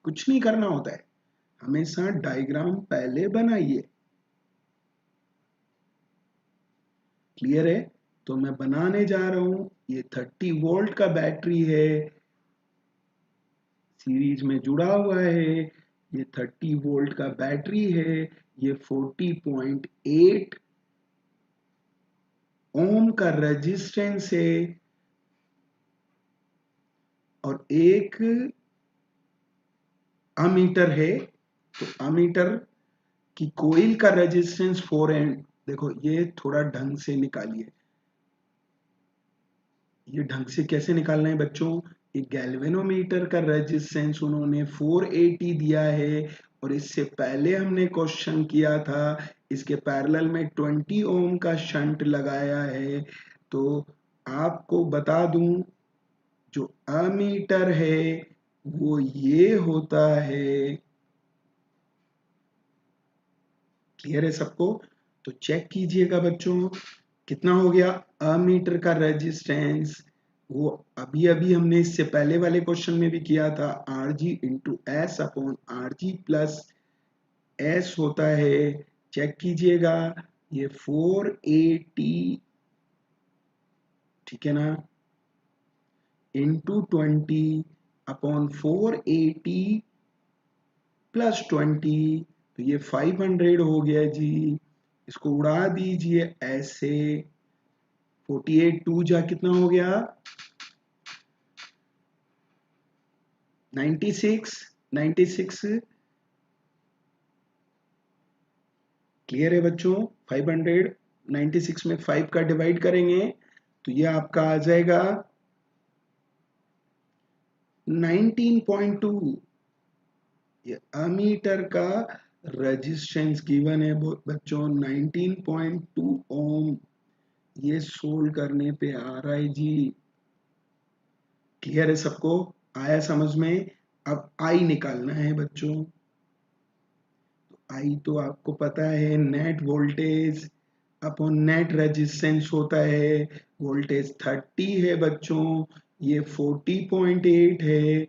[SPEAKER 1] कुछ नहीं करना होता है, हमेशा डायग्राम पहले बनाइए। क्लियर है, तो मैं बनाने जा रहा हूं। ये 30 वोल्ट का बैटरी है, सीरीज में जुड़ा हुआ है। ये 30 वोल्ट का बैटरी है, ये 40.8 ओम का रेजिस्टेंस है, और एक अमीटर है। तो अमीटर कि कोइल का रेजिस्टेंस 4N, देखो ये थोड़ा ढंग से निकालिए, ये ढंग से कैसे निकालना है बच्चों, एक गैल्वेनोमीटर का रेजिस्टेंस उन्होंने 480 दिया है, और इससे पहले हमने क्वेश्चन किया था इसके पैरेलल में 20 ओम का शंट लगाया है। तो आपको बता दूं, जो अमीटर है वो ये होता है। क्लियर है सबको? तो चेक कीजिएगा बच्चों, कितना हो गया अमीटर का रेजिस्टेंस, वो अभी अभी हमने इससे पहले वाले क्वेश्चन में भी किया था, R G into S upon R G plus S होता है। चेक कीजिएगा, ये 480, ठीक है ना, इंटू 20 अपॉन 480 प्लस 20, तो ये 500 हो गया जी। इसको उड़ा दीजिए ऐसे, 48 टू जा कितना हो गया 96, 96। क्लियर है बच्चों? 500 96 में 5 का डिवाइड करेंगे तो ये आपका आ जाएगा 19.2। ये अमीटर का रेजिस्टेंस गिवन है बच्चों 19.2 ओम, ये सोल्व करने पे आ रहा है जी। क्लियर है सबको? आया समझ में? अब आई निकालना है बच्चों। आई तो आपको पता है net voltage upon net resistance होता है। वोल्टेज 30 है बच्चों, ये 40.8 है,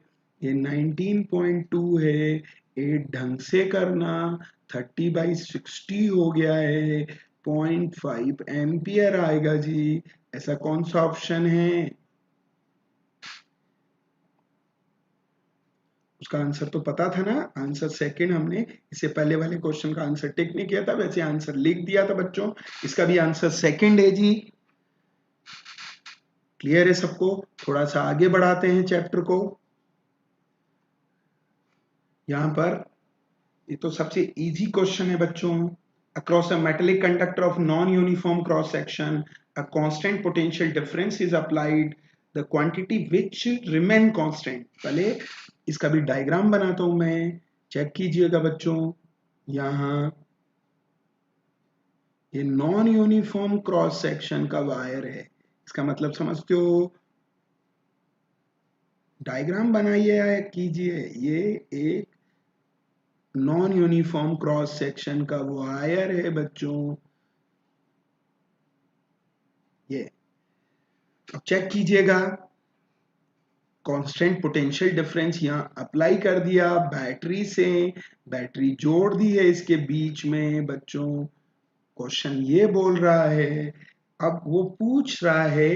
[SPEAKER 1] ये 19.2 है। 8 ढंग से करना, 30/60 हो गया है, 0.5 एम्पियर आएगा जी। ऐसा कौन सा ऑप्शन है? उसका आंसर तो पता था ना, आंसर सेकंड, हमने इससे पहले वाले क्वेश्चन का आंसर टिक नहीं किया था, वैसे आंसर लिख दिया था बच्चों। इसका भी आंसर सेकंड है जी। क्लियर है सबको? थोड़ा सा आगे बढ़ाते हैं चैप्टर को। यहां पर ये तो सबसे इजी क्वेश्चन है बच्चों। Across a metallic conductor of non uniform cross section a constant potential difference is applied, the quantity which remain constant. पहले इसका भी डायग्राम बनाता हूं मैं, चेक कीजिएगा बच्चों। यहां ये नॉन यूनिफॉर्म क्रॉस सेक्शन का वायर है, इसका मतलब समझते हो? डायग्राम बनाइए कीजिए। ये एक नॉन यूनिफॉर्म क्रॉस सेक्शन का वायर है बच्चों, ये। अब चेक कीजिएगा, कांस्टेंट पोटेंशियल डिफरेंस यहां अप्लाई कर दिया बैटरी से, बैटरी जोड़ दी है इसके बीच में बच्चों। क्वेश्चन ये बोल रहा है, अब वो पूछ रहा है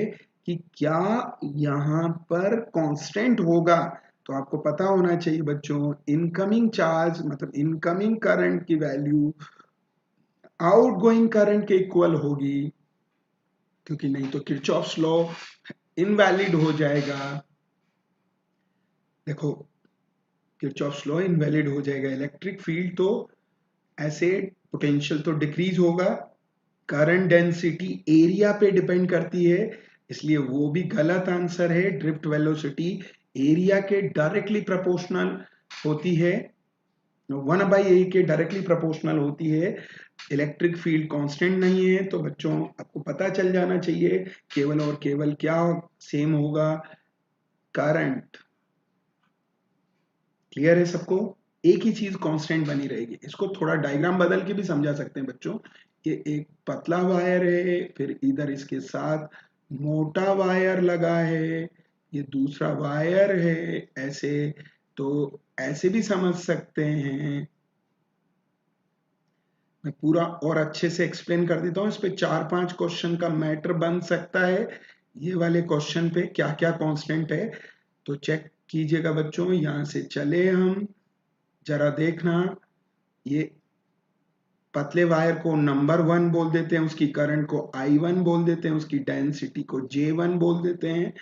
[SPEAKER 1] कि क्या यहां पर कांस्टेंट होगा। तो आपको पता होना चाहिए बच्चों, इनकमिंग चार्ज मतलब इनकमिंग करंट की वैल्यू आउटगोइंग करंट के इक्वल होगी, क्योंकि नहीं तो किरचॉफ्स लॉ इनवैलिड हो जाएगा। देखो, किरचॉफ्स लॉ इनवैलिड हो जाएगा, इलेक्ट्रिक फील्ड तो ऐसे, पोटेंशियल तो डिक्रीज होगा, करंट डेंसिटी एरिया पे डिपेंड करती है, इसलिए वो भी गलत आंसर है। ड्रिफ्ट वेलोसिटी एरिया के डायरेक्टली प्रोपोर्शनल होती है, 1/a के डायरेक्टली प्रोपोर्शनल होती है। इलेक्ट्रिक फील्ड कांस्टेंट नहीं है, तो बच्चों आपको पता चल जाना चाहिए केवल और केवल क्या सेम होगा, करंट। क्लियर है सबको? एक ही चीज कांस्टेंट बनी रहेगी। इसको थोड़ा डायग्राम बदल के भी समझा सकते हैं बच्चों। ये एक पतला वायर है, फिर इधर इसके साथ मोटा वायर लगा है, ये दूसरा वायर है, ऐसे। तो ऐसे भी समझ सकते हैं। मैं पूरा और अच्छे से एक्सप्लेन कर देता हूँ, इस पे 4-5 क्वेश्चन का मैटर बन सकता है। ये वाले क्वेश्चन पे क्या क्या कांस्टेंट है, तो चेक कीजिएगा बच्चों। यहां से चले हम, जरा देखना, ये पतले वायर को नंबर 1 बोल देते हैं, उसकी करंट को I1 बोल देते हैं, उसकी डेंसिटी को J1 बोल देते हैं,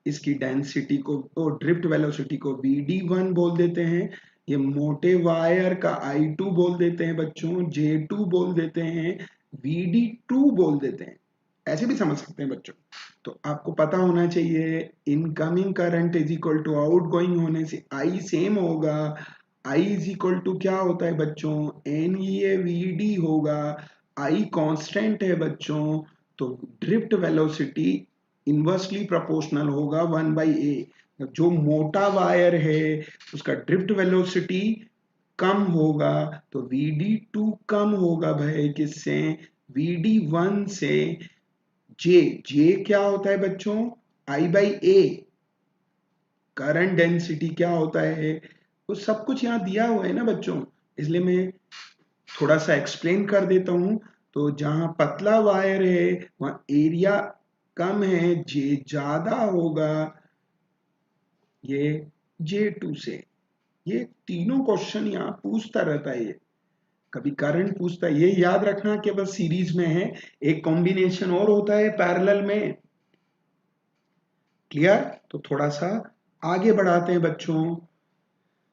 [SPEAKER 1] इसकी डेंसिटी को ड्रिफ्ट वेलोसिटी को VD1 बोल देते हैं। ये मोटे वायर का I2 बोल देते हैं बच्चों, J2 बोल देते हैं, VD2 बोल देते हैं, ऐसे भी समझ सकते हैं बच्चों। तो आपको पता होना चाहिए incoming current is equal to outgoing होने से I सेम होगा। I इज इक्वल टू क्या होता है बच्चों, NEAVD होगा। I कांस्टेंट है बच्चों, तो ड्रिफ्ट वेलोसिटी इनवर्सली प्रोपोर्शनल होगा 1/a। जो मोटा वायर है उसका ड्रिफ्ट वेलोसिटी कम होगा, तो VD2 कम होगा भाई किससे, VD1 से। जे क्या होता है बच्चों, I/a। करंट डेंसिटी क्या होता है, वो सब कुछ यहाँ दिया हुआ है ना बच्चों, इसलिए मैं थोड़ा सा एक्सप्लेन कर देता हूं। तो जहां पतला वायर है वहां एरिया कम है, जे ज्यादा होगा ये J2 से। ये तीनों क्वेश्चन यहाँ पूछता रहता है, ये कभी करंट पूछता है, ये याद रखना कि बस सीरीज में है, एक कॉम्बिनेशन और होता है पैरेलल में। क्लियर? तो थोड़ा सा आगे बढ़ाते हैं बच्चों।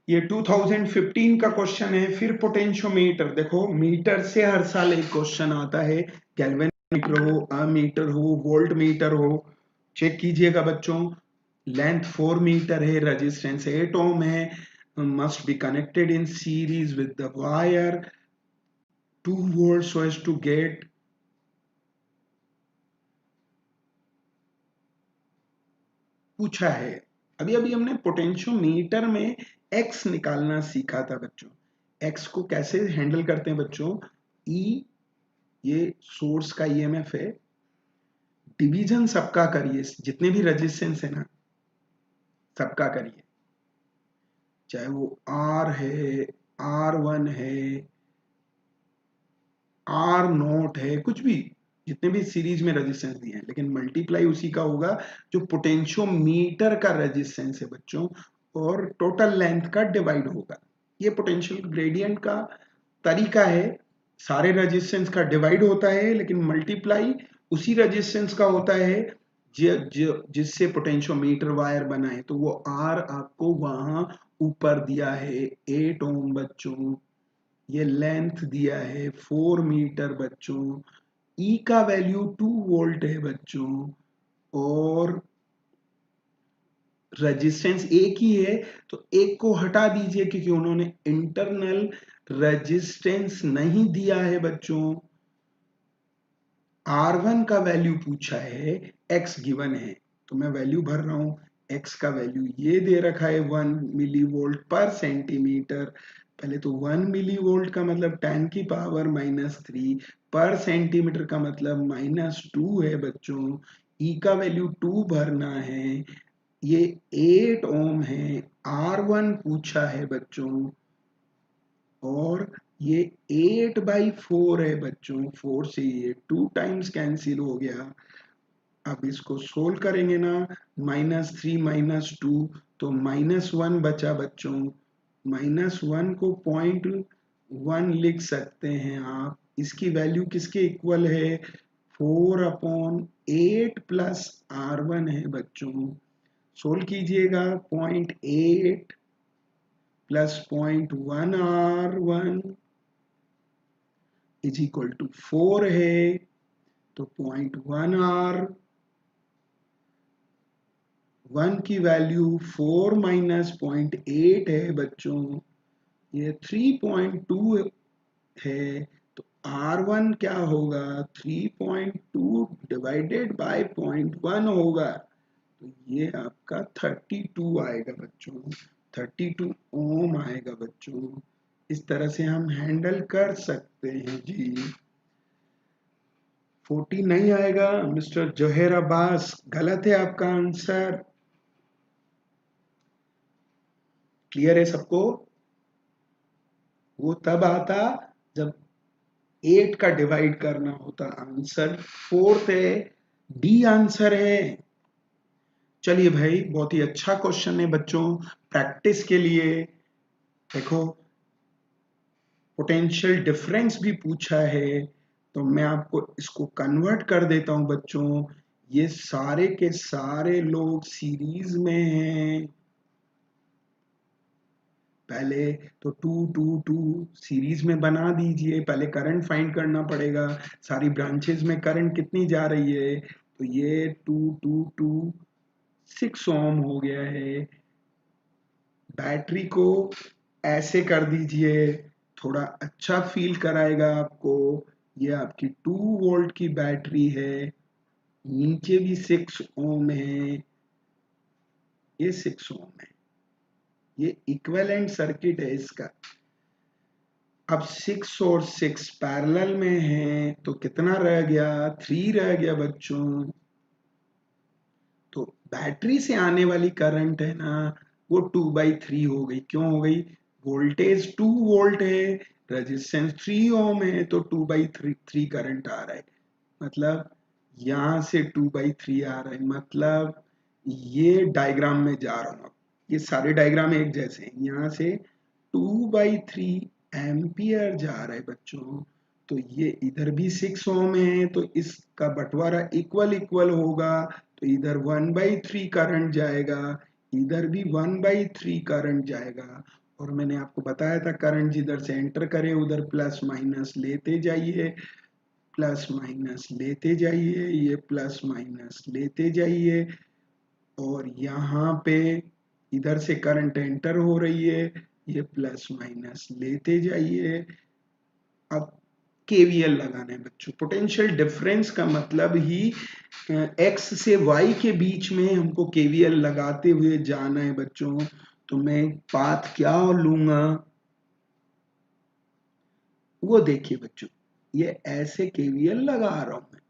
[SPEAKER 1] ये 2015 का क्वेश्चन है। फिर पोटेंशियोमीटर, देखो मीटर से हर साल एक क्वेश्चन आता है, गैल्वेनोमीटर हो, अमीटर हो, वोल्ट मीटर हो, चेक कीजिएगा बच्चों। लेंथ 4 मीटर है, रेजिस्टेंस 8 ओम है, must be connected in series with the wire 2 volt so as to get पूछा है। अभी अभी हमने पोटेंशियोमीटर में एक्स निकालना सीखा था बच्चों। एक्स को कैसे हैंडल करते हैं बच्चों, ई ये सोर्स का ईएमएफ है, डिवीजन सबका करिए, जितने भी रेजिस्टेंस है ना सबका करिए, चाहे वो आर है, R1 है, R0 है, कुछ भी, जितने भी सीरीज में रेजिस्टेंस दिए हैं, लेकिन मल्टीप्लाई उसी का होगा जो पोटेंशियोमीटर का रेजिस्टेंस है बच्चों, और टोटल लेंथ का डिवाइड होगा। ये पोटेंशियल ग्रेडियंट का तरीका है, सारे रेजिस्टेंस का डिवाइड होता है लेकिन मल्टीप्लाई उसी रेजिस्टेंस का होता है जिससे पोटेंशियोमीटर वायर बना है। तो वो आर आपको वहां ऊपर दिया है 8 ओम बच्चों, ये लेंथ दिया है 4 मीटर बच्चों, ई का वैल्यू 2 वोल्ट है बच्चों, और रेजिस्टेंस एक ही है, तो एक को हटा दीजिए क्योंकि उन्होंने इंटरनल रेजिस्टेंस नहीं दिया है बच्चों। R1 का वैल्यू पूछा है, X गिवन है, तो मैं वैल्यू भर रहा हूं। X का वैल्यू ये दे रखा है 1 मिली वोल्ट पर सेंटीमीटर। पहले तो 1 मिली वोल्ट का मतलब 10 की पावर -3 पर सेंटीमीटर का मतलब -2 है बच्चों। E का वैल्यू 2 भरना है, ये 8 ओम है। R1 पूछा है बच्चों, और ये 8/4 है बच्चों, 4 से ये 2 टाइम्स कैंसिल हो गया। अब इसको सोल्व करेंगे ना, -3 -2 तो -1 बचा बच्चों। -1 को 0.1 लिख सकते हैं आप। इसकी वैल्यू किसके इक्वल है, 4/8 प्लस R1 है बच्चों। सोल्व कीजिएगा, 0.8 plus 0.1 R1 is equal to 4 है, तो 0.1 R1 की वैल्यू 4 माइनस 0.8 है बच्चों, ये 3.2 है। तो R1 क्या होगा, 3.2 डिवाइडेड बाय 0.1 होगा, तो ये आपका 32 आएगा बच्चों, 32 ओम आएगा बच्चों। इस तरह से हम हैंडल कर सकते हैं जी। 40 नहीं आएगा मिस्टर जोहेर अब्बास, गलत है आपका आंसर। क्लियर है सबको? वो तब आता जब 8 का डिवाइड करना होता। आंसर 4 है, डी आंसर है। चलिए भाई, बहुत ही अच्छा क्वेश्चन है बच्चों, प्रैक्टिस के लिए। देखो पोटेंशियल डिफरेंस भी पूछा है, तो मैं आपको इसको कन्वर्ट कर देता हूं बच्चों। ये सारे के सारे लोग सीरीज में हैं, पहले तो 2 2 2 सीरीज में बना दीजिए, पहले करंट फाइंड करना पड़ेगा, सारी ब्रांचेस में करंट कितनी जा रही है, तो ये 2 2 2 6 ओम हो गया है। बैटरी को ऐसे कर दीजिए, थोड़ा अच्छा फील कराएगा आपको। ये आपकी 2 वोल्ट की बैटरी है, नीचे भी 6 ओम है, ये 6 ओम है, ये इक्विवेलेंट सर्किट है इसका। अब 6 और 6 पैरेलल में है, तो कितना रह गया, 3 रह गया बच्चों। तो बैटरी से आने वाली करंट है ना, वो 2/3 हो गई। क्यों हो गई, वोल्टेज 2 वोल्ट है, रेजिस्टेंस 3 ओम है, तो 2/3 करंट आ रहा है। मतलब यहां से 2/3 आ रहा है, मतलब ये डायग्राम में जा रहा हूं। ये सारे डायग्राम एक जैसे हैं, यहाँ से 2/3 एम्पियर जा रहा है बच्चों। तो ये इधर भी 6 ओम है, तो इसका बंटवारा इक्वल इक्वल होगा, तो इधर 1/3 करंट जाएगा, इधर भी 1/3 करंट जाएगा। और मैंने आपको बताया था करंट जिधर से एंटर करे उधर प्लस माइनस लेते जाइए, प्लस माइनस लेते जाइए, ये प्लस माइनस लेते जाइए। और यहाँ पे इधर से करंट एंटर हो रही है, ये प्लस माइनस लेते जाइए। अब केवीएल लगाना है बच्चों। पोटेंशियल डिफरेंस का मतलब ही एक्स से वाई के बीच में हमको केवीएल लगाते हुए जाना है बच्चों। तो मैं पाथ क्या लूंगा, वो देखिए बच्चों, ये ऐसे केवीएल लगा रहा हूं मैं।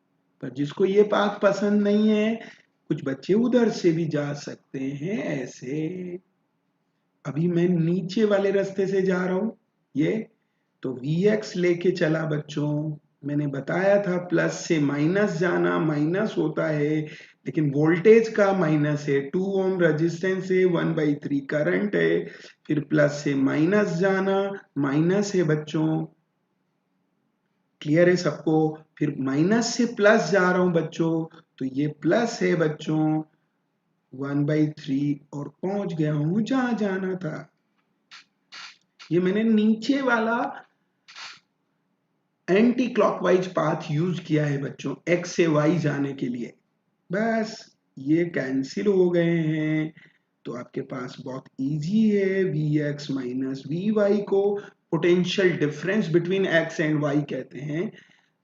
[SPEAKER 1] पर जिसको ये पाथ पसंद नहीं है, कुछ बच्चे उधर से भी जा सकते हैं ऐसे। अभी मैं नीचे वाले रास्ते से जा रहा हूं, ये तो Vx लेके चला बच्चों। मैंने बताया था प्लस से माइनस जाना माइनस होता है, लेकिन वोल्टेज का माइनस है, 2 ओम रेजिस्टेंस है, 1/3 करंट है। फिर प्लस से माइनस जाना माइनस है बच्चों, क्लियर है सबको। फिर माइनस से प्लस जा रहा हूं बच्चों, तो ये प्लस है बच्चों 1/3, और पहुंच गया हूं जहां जाना था। ये मैंने नीचे वाला एंटी क्लॉकवाइज पाथ यूज किया है बच्चों, एक्स से वाई जाने के लिए। बस ये कैंसिल हो गए हैं, तो आपके पास बहुत इजी है। V X minus V Y को potential difference between X and Y कहते हैं।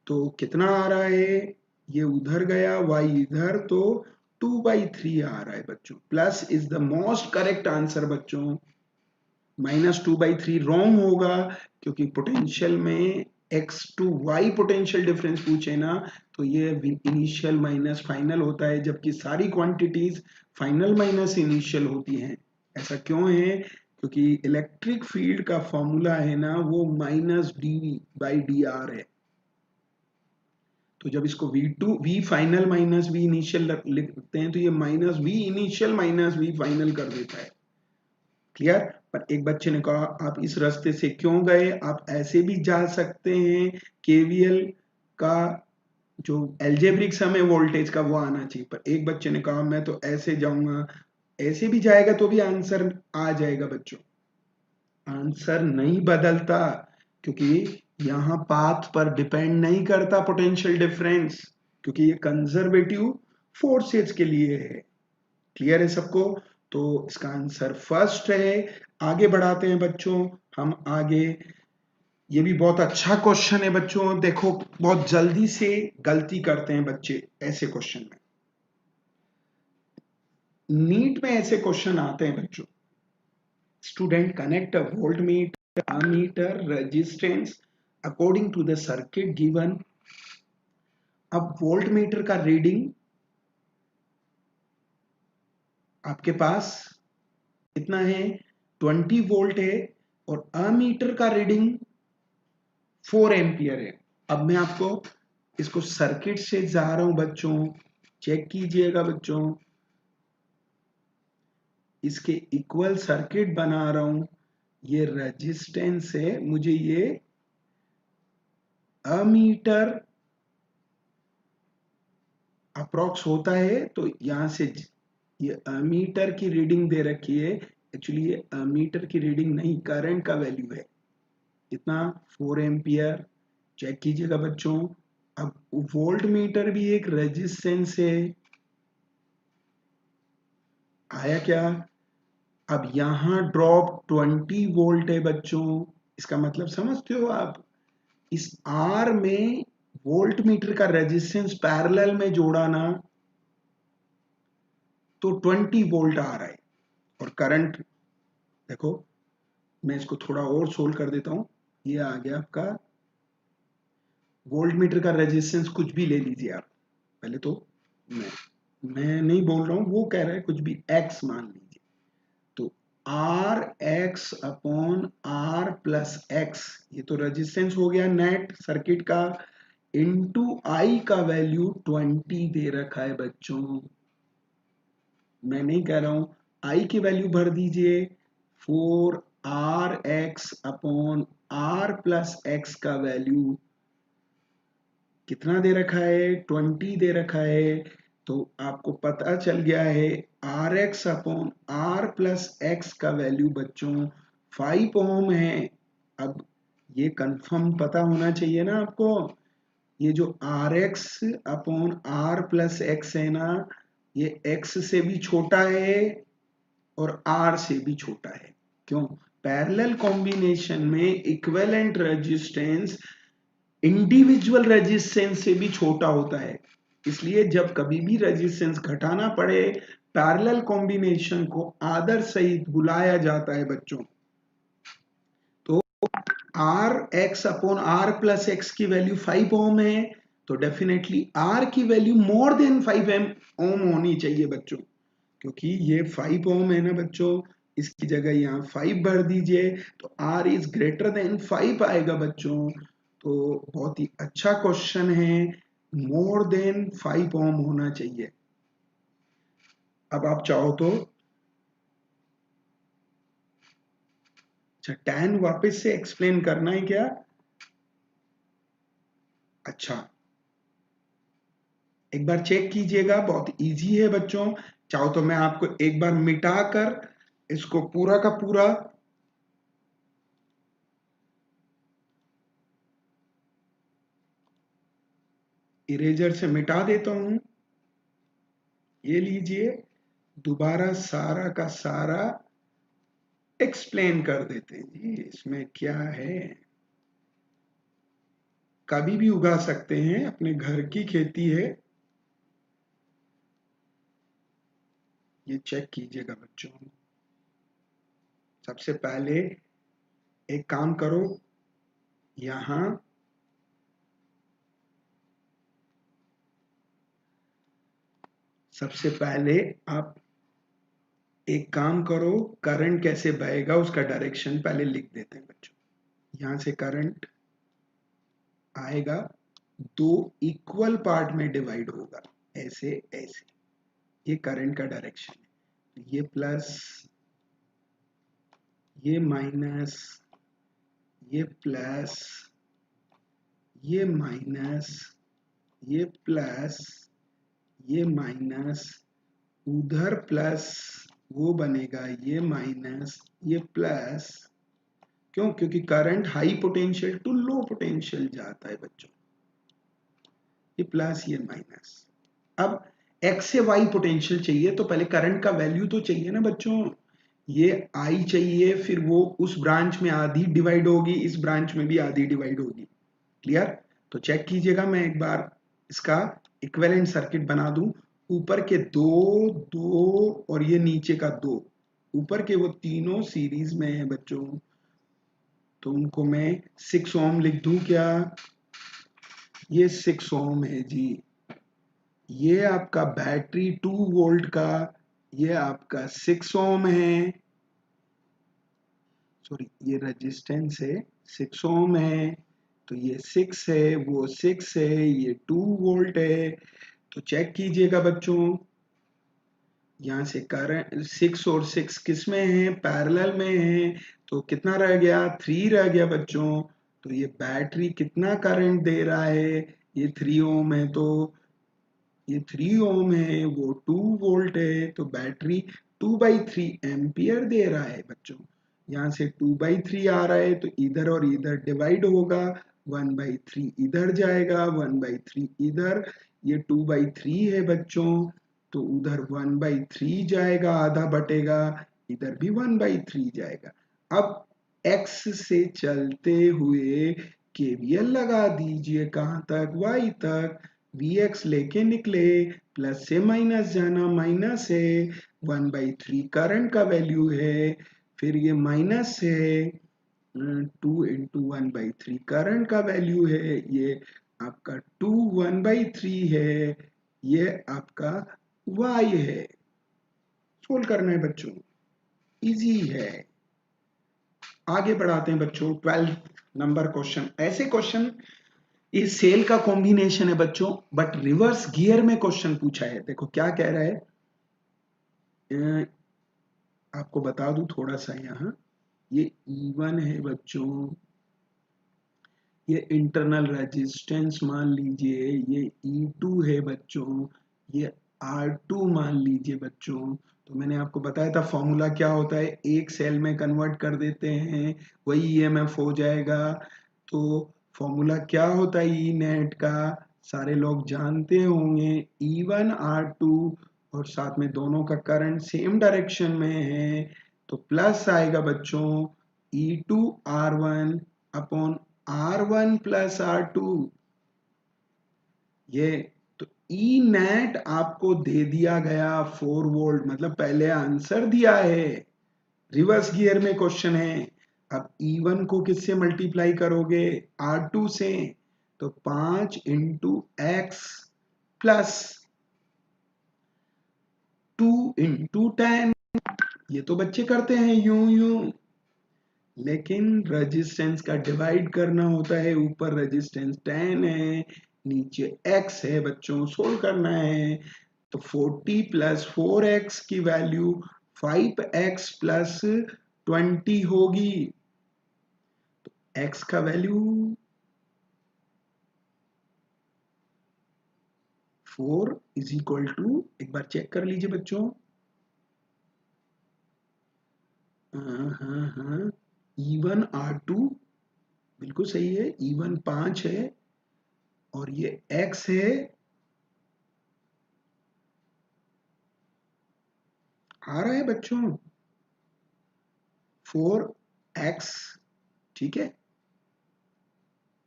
[SPEAKER 1] तो कितना आ रहा है, ये उधर गया, वाई इधर, तो 2/3 आ रहा है बच्चों। Plus is the most correct answer बच्चों, -2/3 रॉन्ग होगा, क्योंकि पोटेंशियल में X to Y potential difference पूछे ना, तो ये इनिशियल माइनस फाइनल होता है, जबकि सारी क्वांटिटीज फाइनल माइनस इनिशियल होती हैं। ऐसा क्यों है, क्योंकि इलेक्ट्रिक फील्ड का फॉर्मूला है ना, वो -dV/dr है। तो जब इसको V final minus V initial लिखते हैं, तो ये -V initial minus V final कर देता है। क्लियर। पर एक बच्चे ने कहा आप इस रास्ते से क्यों गए, आप ऐसे भी जा सकते हैं। केवीएल का जो एल्जेब्रिक सम है वोल्टेज का, वो आना चाहिए। पर एक बच्चे ने कहा मैं तो ऐसे जाऊंगा, ऐसे भी जाएगा तो भी आंसर आ जाएगा बच्चों। आंसर नहीं बदलता, क्योंकि यहाँ पाथ पर डिपेंड नहीं करता पोटेंशियल डिफरेंस, क्योंकि ये कंजर्वेटिव फोर्सेज के लिए है। क्लियर है सबको। तो इसका आंसर फर्स्ट है। आगे बढ़ाते हैं बच्चों हम आगे। ये भी बहुत अच्छा क्वेश्चन है बच्चों, देखो बहुत जल्दी से गलती करते हैं बच्चे ऐसे क्वेश्चन में। नीट में ऐसे क्वेश्चन आते हैं बच्चों। Student connect a volt meter ammeter resistance according to the circuit given। अब वोल्ट मीटर का रीडिंग आपके पास कितना है, 20 वोल्ट है, और अमीटर का रीडिंग 4 एम्पियर है। अब मैं आपको इसको सर्किट से जा रहा हूं बच्चों, चेक कीजिएगा बच्चों, इसके इक्वल सर्किट बना रहा हूं। ये रेजिस्टेंस है, मुझे ये अमीटर अप्रोक्स होता है, तो यहां से ये अमीटर की रीडिंग दे रखी है एक्चुअली ये मीटर की रीडिंग नहीं, करंट का वैल्यू है। कितना? 4 एम्पियर। चेक कीजिएगा बच्चों। अब वोल्ट मीटर भी एक रेजिस्टेंस है, आया क्या? अब यहां ड्रॉप 20 वोल्ट है बच्चों। इसका मतलब समझते हो आप? इस आर में वोल्ट मीटर का रेजिस्टेंस पैरेलल में जोड़ा ना, तो 20 वोल्ट आ रहा है। और करंट देखो, मैं इसको थोड़ा और सोल्व कर देता हूं। ये आ गया आपका वोल्ट मीटर का रेजिस्टेंस, कुछ भी ले लीजिए आप। पहले तो मैं नहीं बोल रहा हूं, वो कह रहा है कुछ भी, एक्स मान लीजिए। तो R X upon R plus X, ये तो रेजिस्टेंस हो गया नेट सर्किट का, इनटू आई का वैल्यू 20 दे रखा है बच्चों। मैं नहीं कह रहा हूं, आई की वैल्यू भर दीजिए। 4 R X upon R plus X का वैल्यू कितना दे रखा है? 20 दे रखा है। तो आपको पता चल गया है R X upon R plus X का वैल्यू बच्चों 5 ओम है। अब ये कंफर्म पता होना चाहिए ना आपको, ये जो R X upon R plus X है ना, ये एक्स से भी छोटा है और आर से भी छोटा है। क्यों? पैरेलल कॉम्बिनेशन में इक्विवेलेंट रेजिस्टेंस इंडिविजुअल रेजिस्टेंस से भी छोटा होता है। इसलिए जब कभी भी रेजिस्टेंस घटाना पड़े, पैरेलल कॉम्बिनेशन को आदर सहित बुलाया जाता है बच्चों। तो R X upon R plus X की वैल्यू 5 ओम है, तो डेफिनेटली आर की वैल्यू मोर देन 5 ओम होनी चाहिए बच्चों, क्योंकि ये 5 ओम है ना बच्चों। इसकी जगह यहाँ 5 भर दीजिए, तो आर इज ग्रेटर देन 5 आएगा बच्चों। तो बहुत ही अच्छा क्वेश्चन है, मोर देन 5 ओम होना चाहिए। अब आप चाहो तो अच्छा, tan वापस से एक्सप्लेन करना है क्या? अच्छा, एक बार चेक कीजिएगा, बहुत इजी है बच्चों। चाहो तो मैं आपको एक बार मिटाकर इसको पूरा का पूरा इरेजर से मिटा देता हूं। ये लीजिए, दोबारा सारा का सारा एक्सप्लेन कर देते हैं जी। इसमें क्या है, कभी भी उगा सकते हैं, अपने घर की खेती है। ये चेक कीजिएगा बच्चों। सबसे पहले एक काम करो, यहां सबसे पहले आप एक काम करो, करंट कैसे बहेगा उसका डायरेक्शन पहले लिख देते हैं बच्चों। यहां से करंट आएगा, दो इक्वल पार्ट में डिवाइड होगा, ऐसे ऐसे। ये करंट का डायरेक्शन है। ये प्लस, ये माइनस, ये प्लस, ये माइनस, ये प्लस, ये माइनस, उधर प्लस, वो बनेगा ये माइनस, ये प्लस। क्यों? क्योंकि current high potential to low potential जाता है बच्चों। ये प्लस, ये माइनस। अब एक्स से वाई पोटेंशियल चाहिए, तो पहले करंट का वैल्यू तो चाहिए ना बच्चों। ये आई चाहिए, फिर वो उस ब्रांच में आधी डिवाइड होगी, इस ब्रांच में भी आधी डिवाइड होगी। क्लियर? तो चेक कीजिएगा, मैं एक बार इसका इक्विवेलेंट सर्किट बना दूं। ऊपर के दो, दो और ये नीचे का दो, ऊपर के वो तीनों सीरीज में है बच्चों। तो उनको मैं 6 ओम लिख दूं क्या? ये 6 ओम है जी। ये आपका बैटरी 2 वोल्ट का, ये आपका 6 ओम है। सॉरी, ये रेजिस्टेंस है, 6 ओम है। तो ये 6 है, वो 6 है, ये 2 वोल्ट है। तो चेक कीजिएगा बच्चों, यहां से करंट 6 और 6 किस में है? पैरेलल में है। तो कितना रह गया? 3 रह गया बच्चों। तो ये बैटरी कितना करंट दे रहा है? ये 3 ओम है, तो ये 3 ओम है, वो 2 वोल्ट है। तो बैटरी 2/3 एम्पियर दे रहा है बच्चों। यहाँ से 2/3 आ रहा है तो इधर और इधर डिवाइड होगा, 1/3 इधर जाएगा, 1/3 इधर, ये 2/3 है बच्चों, तो उधर 1/3 जाएगा, आधा बटेगा, इधर भी 1/3 जाएगा। अब x से चलते हुए केवीएल लगा दीजिए, कहां तक, y तक, vx लेके निकले, प्लस से माइनस जाना, माइनस है, 1/3 करंट का वैल्यू है, फिर ये माइनस है, 2 इंटू 1/3 करंट का वैल्यू है, ये आपका 2 1/3 है, ये आपका y है। सोल्व करना है बच्चों, इजी है। आगे बढ़ाते हैं बच्चों, 12 नंबर क्वेश्चन। ऐसे क्वेश्चन, ये सेल का कॉम्बिनेशन है बच्चों, बट रिवर्स गियर में क्वेश्चन पूछा है। देखो क्या कह रहा है, आपको बता दूं थोड़ा सा, यहाँ ये E1 है बच्चों, ये इंटरनल रेजिस्टेंस मान लीजिए, ये E2 है बच्चों, ये R2 मान लीजिए बच्चों। तो मैंने आपको बताया था फॉर्मूला क्या होता है, एक सेल में कन्वर्ट कर देते हैं, वही ईएमएफ हो जाएगा। तो फॉर्मूला क्या होता है ई नेट का, सारे लोग जानते होंगे, E1 R2, और साथ में दोनों का करंट सेम डायरेक्शन में है, तो प्लस आएगा बच्चों E2 R1 upon R1 plus R2। ये तो ई नेट आपको दे दिया गया 4 वोल्ट, मतलब पहले आंसर दिया है, रिवर्स गियर में क्वेश्चन है। अब E1 को किससे मल्टीप्लाई करोगे, R2 से, तो 5 इंटू एक्स प्लस 2 इंटू 10। ये तो बच्चे करते हैं यूं यूं, लेकिन रेजिस्टेंस का डिवाइड करना होता है, ऊपर रेजिस्टेंस 10 है, नीचे x है बच्चों, सोल्व करना है। तो 40 प्लस 4x की वैल्यू 5x प्लस 20 होगी। तो x का वैल्यू 4 इज इक्वल टू, एक बार चेक कर लीजिए बच्चों, हाँ, E1 R2 बिल्कुल सही है, E1 5 है और ये x है, आ रहा है बच्चों 4x, ठीक है,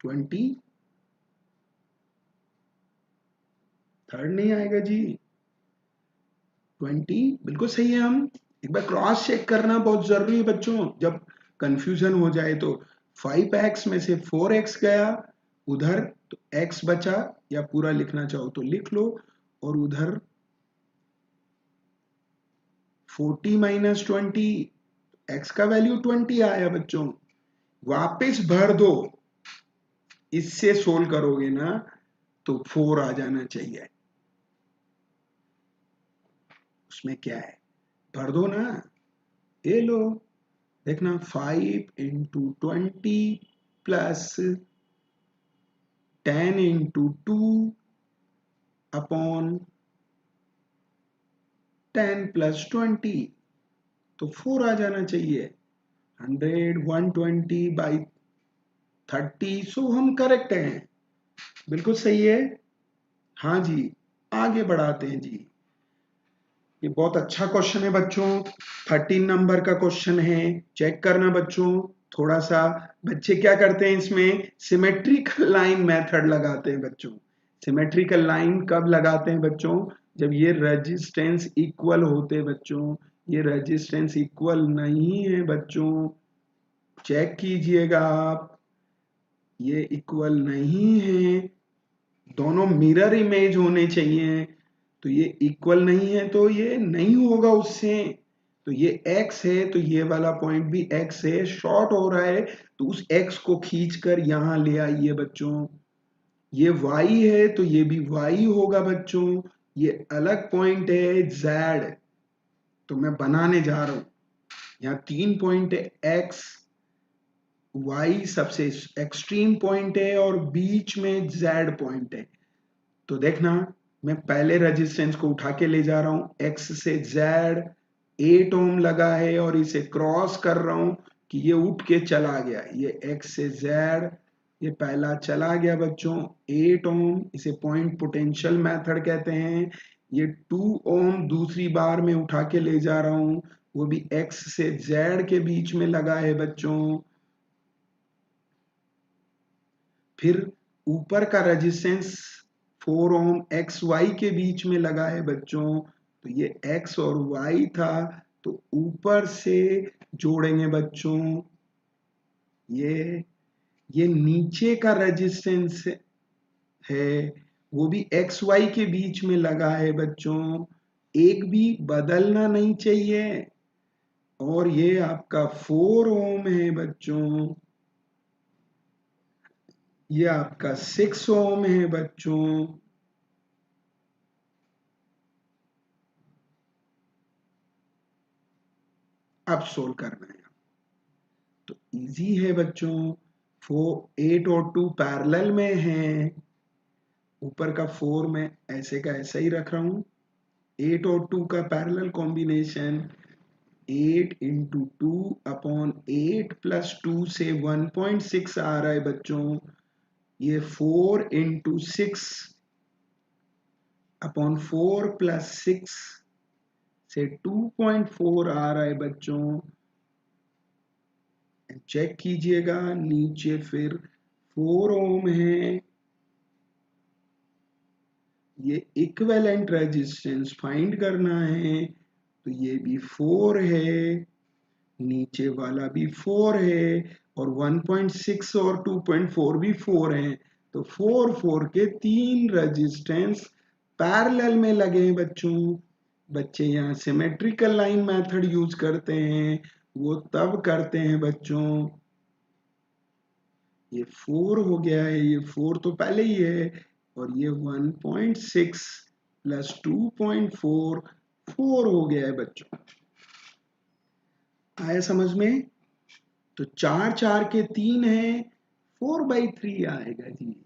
[SPEAKER 1] 20, थर्ड नहीं आएगा जी, 20 बिल्कुल सही है। हम एक बार क्रॉस चेक करना बहुत जरूरी है बच्चों, जब कंफ्यूजन हो जाए तो 5x में से 4x गया उधर, तो x बचा, या पूरा लिखना चाहो तो लिख लो, और उधर 40 माइनस 20, x का वैल्यू 20 आया बच्चों। वापस भर दो, इससे सोल्व करोगे ना तो 4 आ जाना चाहिए, उसमें क्या है, भर दो ना, ये लो, देखना 5 into 20 plus 10 into 2 upon 10 plus 20, तो 4 आ जाना चाहिए। 100 120 बाई 30, सो हम करेक्ट हैं, बिल्कुल सही है। हाँ जी, आगे बढ़ाते हैं जी। ये बहुत अच्छा क्वेश्चन है बच्चों, 13 नंबर का क्वेश्चन है, चेक करना बच्चों थोड़ा सा। बच्चे क्या करते हैं इसमें, सिमेट्रिकल लाइन मेथड लगाते हैं बच्चों। सिमेट्रिकल लाइन कब लगाते हैं बच्चों, जब ये रेजिस्टेंस इक्वल होते हैं बच्चों, ये रेजिस्टेंस इक्वल नहीं है बच्चों, चेक कीजिएगा आप, ये इक्वल नहीं है, दोनों मिरर इमेज होने चाहिए, तो ये इक्वल नहीं है तो ये नहीं होगा उससे। तो ये x है तो ये वाला पॉइंट भी x है, शॉर्ट हो रहा है, तो उस x को खींचकर यहां ले आइए बच्चों। ये y है तो ये भी y होगा बच्चों, ये अलग पॉइंट है z, तो मैं बनाने जा रहा हूं, यहाँ 3 पॉइंट है, x y सबसे एक्सट्रीम पॉइंट है और बीच में z पॉइंट है। तो देखना, मैं पहले रेजिस्टेंस को उठा के ले जा रहा हूं x से z, 8 ओम लगा है और इसे क्रॉस कर रहा हूं कि ये उठ के चला गया, ये x से z, ये पहला चला गया बच्चों 8 ओम, इसे पॉइंट पोटेंशियल मेथड कहते हैं। ये 2 ओम दूसरी बार में उठा के ले जा रहा हूं, वो भी x से z के बीच में लगा है बच्चों। फिर ऊपर का रेजिस्टेंस 4 ओम एक्स वाई के बीच में लगा है बच्चों, तो ये x और y था, तो ऊपर से जोड़ेंगे बच्चों। ये नीचे का रेजिस्टेंस है, वो भी एक्स वाई के बीच में लगा है बच्चों, एक भी बदलना नहीं चाहिए। और ये आपका 4 ओम है बच्चों, ये आपका 6 ओम है बच्चों। अब सोल्व करना है तो इजी है बच्चों। 8 और 2 पैरेलल में हैं, ऊपर का 4 में ऐसे का ऐसा ही रख रहा हूं। 8 और 2 का पैरेलल कॉम्बिनेशन 8 इंटू 2/8 प्लस 2 से 1.6 आ रहा है बच्चों। ये 4 इंटू 6/4 प्लस 6 से 2.4 आ रहा है बच्चों। चेक कीजिएगा नीचे, फिर 4 ओम है, ये इक्विवेलेंट रेजिस्टेंस फाइंड करना है, तो ये भी 4 है, नीचे वाला भी 4 है, और 1.6 और 2.4 भी 4 है, तो 4 के 3 रेजिस्टेंस पैरेलल में लगे हैं बच्चों। बच्चे यहाँ सिमेट्रिकल लाइन मेथड यूज करते हैं, वो तब करते हैं बच्चों। ये 4 हो गया है, ये 4 तो पहले ही है, और ये 1.6 प्लस 2.4 4 हो गया है बच्चों। आया समझ में? तो 4 4 के 3 है, 4/3 आएगा जी।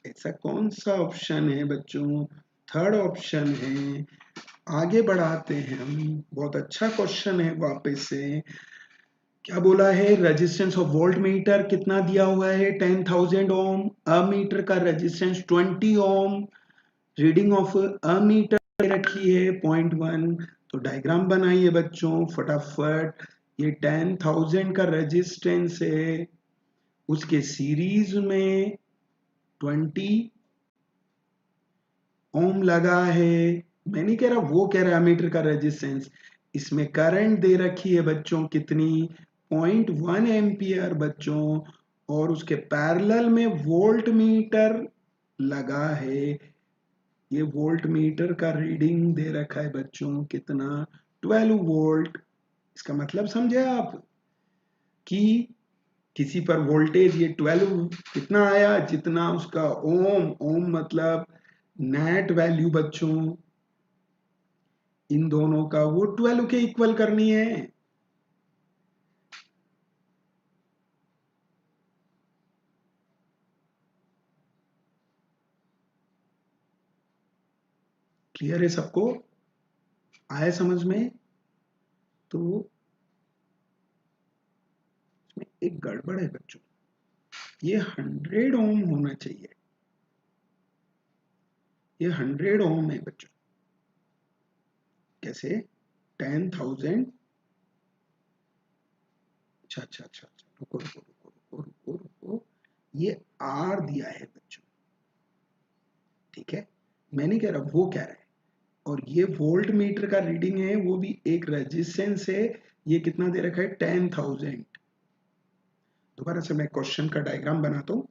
[SPEAKER 1] ऐसा कौन सा ऑप्शन है बच्चों? थर्ड ऑप्शन है। आगे बढ़ाते हैं हम, बहुत अच्छा क्वेश्चन है। वापस से क्या बोला है? रेजिस्टेंस ऑफ वोल्ट मीटर कितना दिया हुआ है? 10,000 ओम। अ मीटर का resistance 20 ohm. Reading of ammeter रखी है 0.1। तो डायग्राम बनाइए बच्चों फटाफट। ये 10,000 का रेजिस्टेंस है, उसके सीरीज में 20 ओम लगा है। मैं नहीं कह रहा, वो कह रहा है मीटर का रेजिस्टेंस। इसमें करंट दे रखी है बच्चों कितनी? 0.1 एम्पियर बच्चों, और उसके पैरेलल में वोल्ट मीटर लगा है। ये वोल्ट मीटर का रीडिंग दे रखा है बच्चों कितना? 12 वोल्ट। इसका मतलब समझे आप कि किसी पर वोल्टेज ये 12 कितना आया? जितना उसका ओम। ओम मतलब नेट वैल्यू बच्चों, इन दोनों का वो 12 के इक्वल करनी है। क्लियर है सबको? आया समझ में? तो इसमें एक गड़बड़ है बच्चों, ये 100 ओम होना चाहिए। ये 100 ओम है बच्चों। कैसे? 10,000। अच्छा अच्छा अच्छा अच्छा, रुको रुको रुको रुको रुको रुको, ये आर दिया है बच्चों, ठीक है? मैं नहीं कह रहा, वो कह रहा है। और ये वोल्ट मीटर का रीडिंग है, वो भी एक रेजिस्टेंस है। ये कितना दे रखा है? 10,000। दोबारा से मैं क्वेश्चन का डायग्राम बनाता हूँ।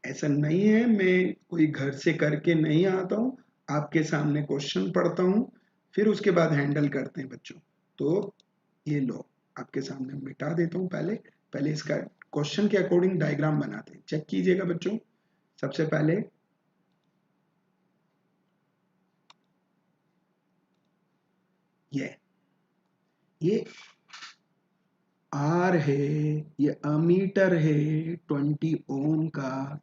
[SPEAKER 1] ऐसा नहीं है मैं कोई घर से करके नहीं आता हूँ, आपके सामने क्वेश्चन पढ़ता हूँ, फिर उसके बाद हैंडल करते हैं बच्चों। तो ये लो, आपके सामने मिटा देता हूँ। पहले पहले इसका क्वेश्चन के अकॉर्डिंग डायग्राम बनाते हैं। चेक कीजिएगा बच्चों। सबसे पहले ये आर है, ये अमीटर है 20 ओम का,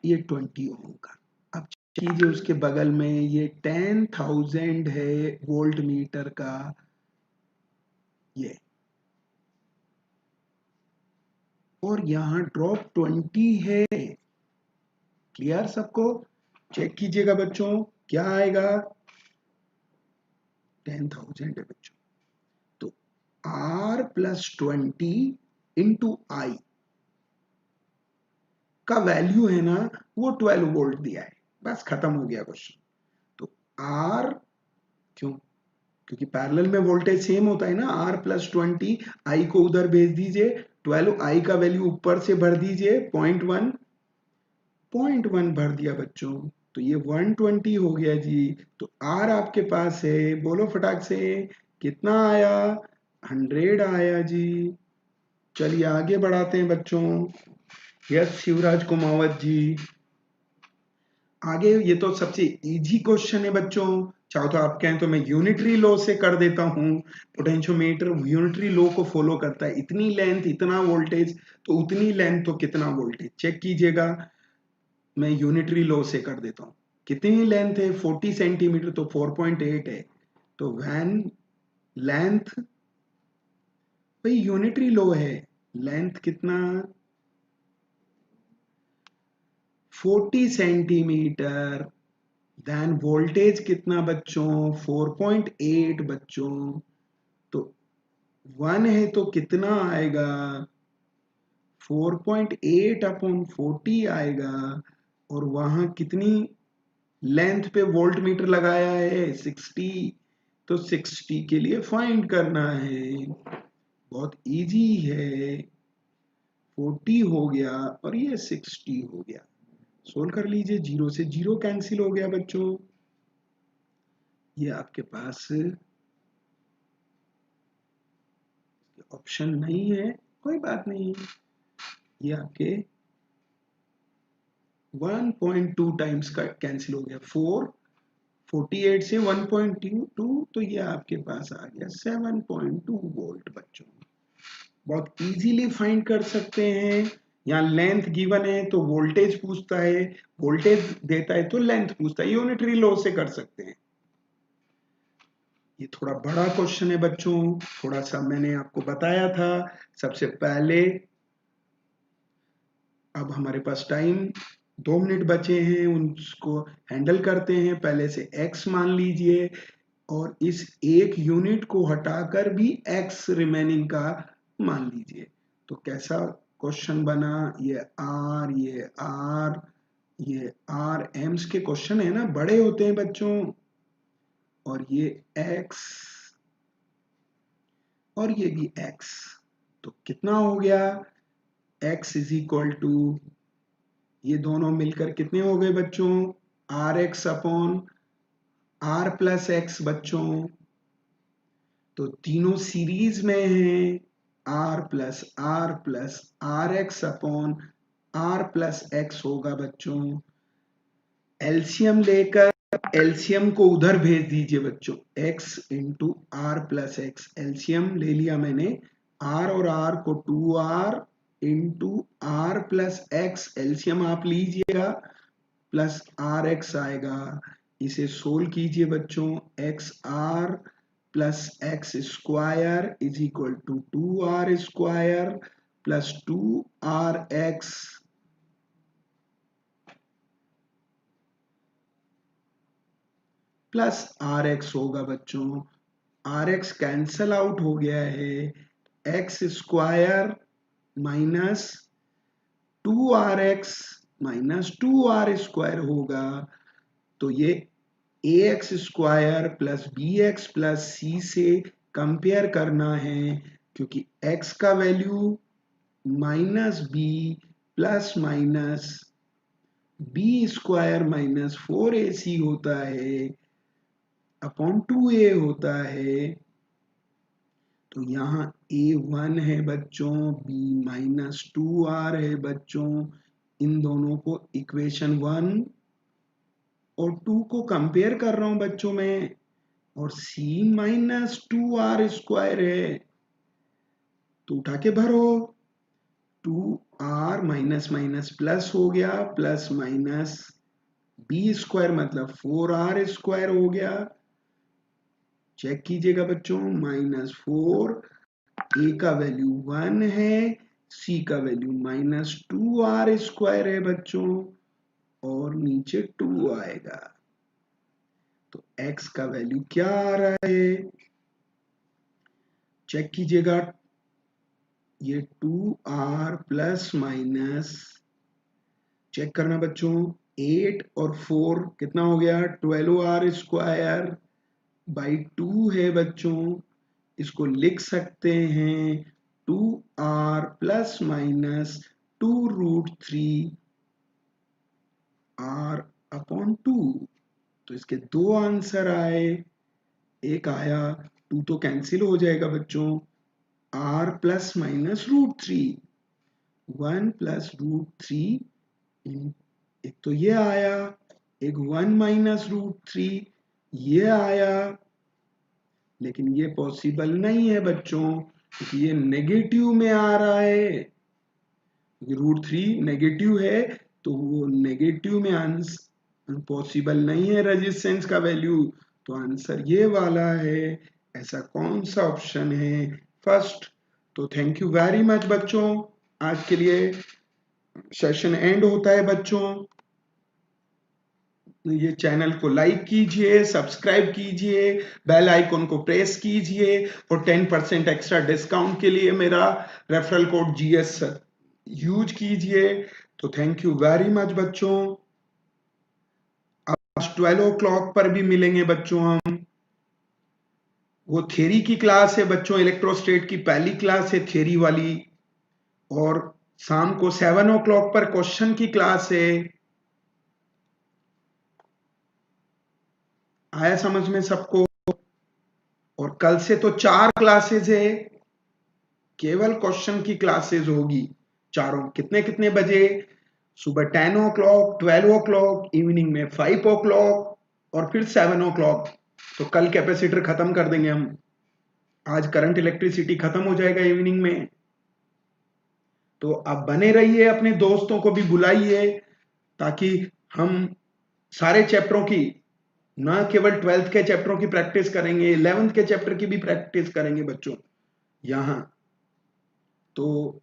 [SPEAKER 1] ये 20 ओम का। अब कीजिए उसके बगल में ये 10,000 है वोल्ट मीटर का, ये, और यहाँ ड्रॉप 20 है। क्लियर सबको? चेक कीजिएगा बच्चों, क्या आएगा? 10,000 है बच्चों। तो R प्लस 20 इंटू आई का वैल्यू है ना, वो 12 वोल्ट दिया है। बस खत्म हो गया क्वेश्चन। तो R, क्यों? क्योंकि पैरेलल में वोल्टेज सेम होता है ना, R प्लस 20, आई को उधर भेज दीजिए, 12 आई का वैल्यू ऊपर से भर दीजिए, 0.1 भर दिया बच्चों, तो ये 120 हो गया जी। तो R आपके पास है, बोलो फटाक से, कितना आया? 100 आया जी। चलिए आगे बढ़ाते हैं बच्चों। यस शिवराज कुमावत जी, आगे ये तो सबसे इजी क्वेश्चन है बच्चों। चाहो तो आप कहें तो मैं यूनिटरी लॉ से कर देता हूं। पोटेंशियोमीटर यूनिटरी लॉ को फॉलो करता है, इतनी लेंथ इतना वोल्टेज, तो उतनी लेंथ तो कितना वोल्टेज। चेक कीजिएगा, मैं यूनिटरी लॉ से कर देता हूं। कितनी लेंथ है? 40 सेंटीमीटर, तो 4.8 है। तो वैन लेंथ, भाई यूनिटरी लॉ है, लेंथ कितना? 40 सेंटीमीटर। देन वोल्टेज कितना बच्चों? 4.8 बच्चों। तो 1 है तो कितना आएगा? 4.8 अपॉन 40 आएगा। और वहां कितनी लेंथ पे वोल्ट मीटर लगाया है? 60। तो 60 के लिए फाइंड करना है, बहुत इजी है। 40 हो गया और ये 60 हो गया। सोल्व कर लीजिए, जीरो से जीरो कैंसिल हो गया बच्चों। ये आपके पास ऑप्शन नहीं है, कोई बात नहीं, ये आपके 1.2 टाइम्स का कैंसिल हो गया। 48 से 1.2, तो ये आपके पास आ गया 7.2 वोल्ट बच्चों। बहुत इजीली फाइंड कर सकते हैं। यहाँ लेंथ गिवन है तो वोल्टेज पूछता है, वोल्टेज देता है तो लेंथ पूछता है, यूनिटरी लॉ से कर सकते हैं। ये थोड़ा बड़ा क्वेश्चन है बच्चों, थोड़ा सा मैंने आपको बताया था सबसे पहले। अब हमारे पास टाइम 2 मिनट बचे हैं, उसको हैंडल करते हैं। पहले से x मान लीजिए, और इस एक यूनिट को हटाकर भी x रिमेनिंग का मान लीजिए। तो कैसा क्वेश्चन बना? ये r, ये r, ये r एम्स के क्वेश्चन है ना, बड़े होते हैं बच्चों। और ये x, और ये भी x। तो कितना हो गया? x इज इक्वल टू, ये दोनों मिलकर कितने हो गए बच्चों? R X upon R plus X बच्चों। तो तीनों सीरीज में हैं, R plus R X upon R plus X होगा बच्चों। एलसीएम लेकर एलसीएम को उधर भेज दीजिए बच्चों, x into R plus X. LCM ले लिया मैंने, r और r को 2r into R plus X, LCM आप लीजिएगा, प्लस आर एक्स आएगा। इसे सोल्व कीजिए बच्चों, X R plus X square is equal to 2r² plus 2rx plus R X होगा बच्चों। आर एक्स कैंसल आउट हो गया है, x square minus 2rx minus 2r² होगा। तो ये ax² plus bx plus c से कंपेयर करना है, क्योंकि x का value minus b plus minus b² minus 4ac होता है, अपॉन 2a होता है। तो यहाँ a1 है बच्चों, b माइनस 2r है बच्चों। इन दोनों को इक्वेशन 1 और 2 को कंपेयर कर रहा हूं बच्चों में, और c माइनस 2r² है, तो उठा के भरो। 2r माइनस माइनस प्लस हो गया, प्लस माइनस बी स्क्वायर मतलब 4r² हो गया। चेक कीजिएगा बच्चों, -4, ए का वैल्यू 1 है, सी का वैल्यू -2r² है बच्चों, और नीचे 2 आएगा। तो x का वैल्यू क्या आ रहा है, चेक कीजिएगा, ये 2r प्लस माइनस, चेक करना बच्चों, 8 और 4 कितना हो गया, 12r² बाई 2 है बच्चों। इसको लिख सकते हैं 2r plus minus 2√3 r upon 2। तो इसके दो आंसर आए, एक आया, 2 तो कैंसिल हो जाएगा बच्चों, r प्लस माइनस √3, 1 प्लस √3, एक तो ये आया, एक 1 माइनस √3 ये आया, लेकिन ये पॉसिबल नहीं है बच्चों, क्योंकि ये नेगेटिव में आ रहा है। √3 नेगेटिव है, तो वो नेगेटिव में आंसर पॉसिबल नहीं है रेजिस्टेंस का वैल्यू, तो आंसर ये वाला है। ऐसा कौन सा ऑप्शन है, फर्स्ट। तो थैंक यू वेरी मच बच्चों, आज के लिए सेशन एंड होता है बच्चों। ये चैनल को लाइक कीजिए, सब्सक्राइब कीजिए, बेल आइकन को प्रेस कीजिए, और 10% एक्स्ट्रा डिस्काउंट के लिए मेरा रेफरल कोड GS यूज कीजिए। तो थैंक यू वेरी मच बच्चों। आज 12 o'clock पर भी मिलेंगे बच्चों हम। वो थ्योरी की क्लास है बच्चों, इलेक्ट्रोस्टेट की पहली क्लास है थ्योरी वाली, और शाम को 7 o'clock पर क्वेश्चन की क्लास है। आया समझ में सबको? और कल से तो 4 क्लासेस है, केवल क्वेश्चन की क्लासेस होगी चारों। कितने कितने बजे? सुबह 10 o'clock, 12 o'clock, इवनिंग में 5 o'clock, और फिर 7 o'clock। तो कल कैपेसिटर खत्म कर देंगे हम, आज करंट इलेक्ट्रिसिटी खत्म हो जाएगा इवनिंग में। तो आप बने रहिए, अपने दोस्तों को भी बुलाइए, ताकि हम सारे चैप्टरों की, ना केवल 12th के चैप्टरों की प्रैक्टिस करेंगे, 11th के चैप्टर की भी प्रैक्टिस करेंगे बच्चों यहाँ। तो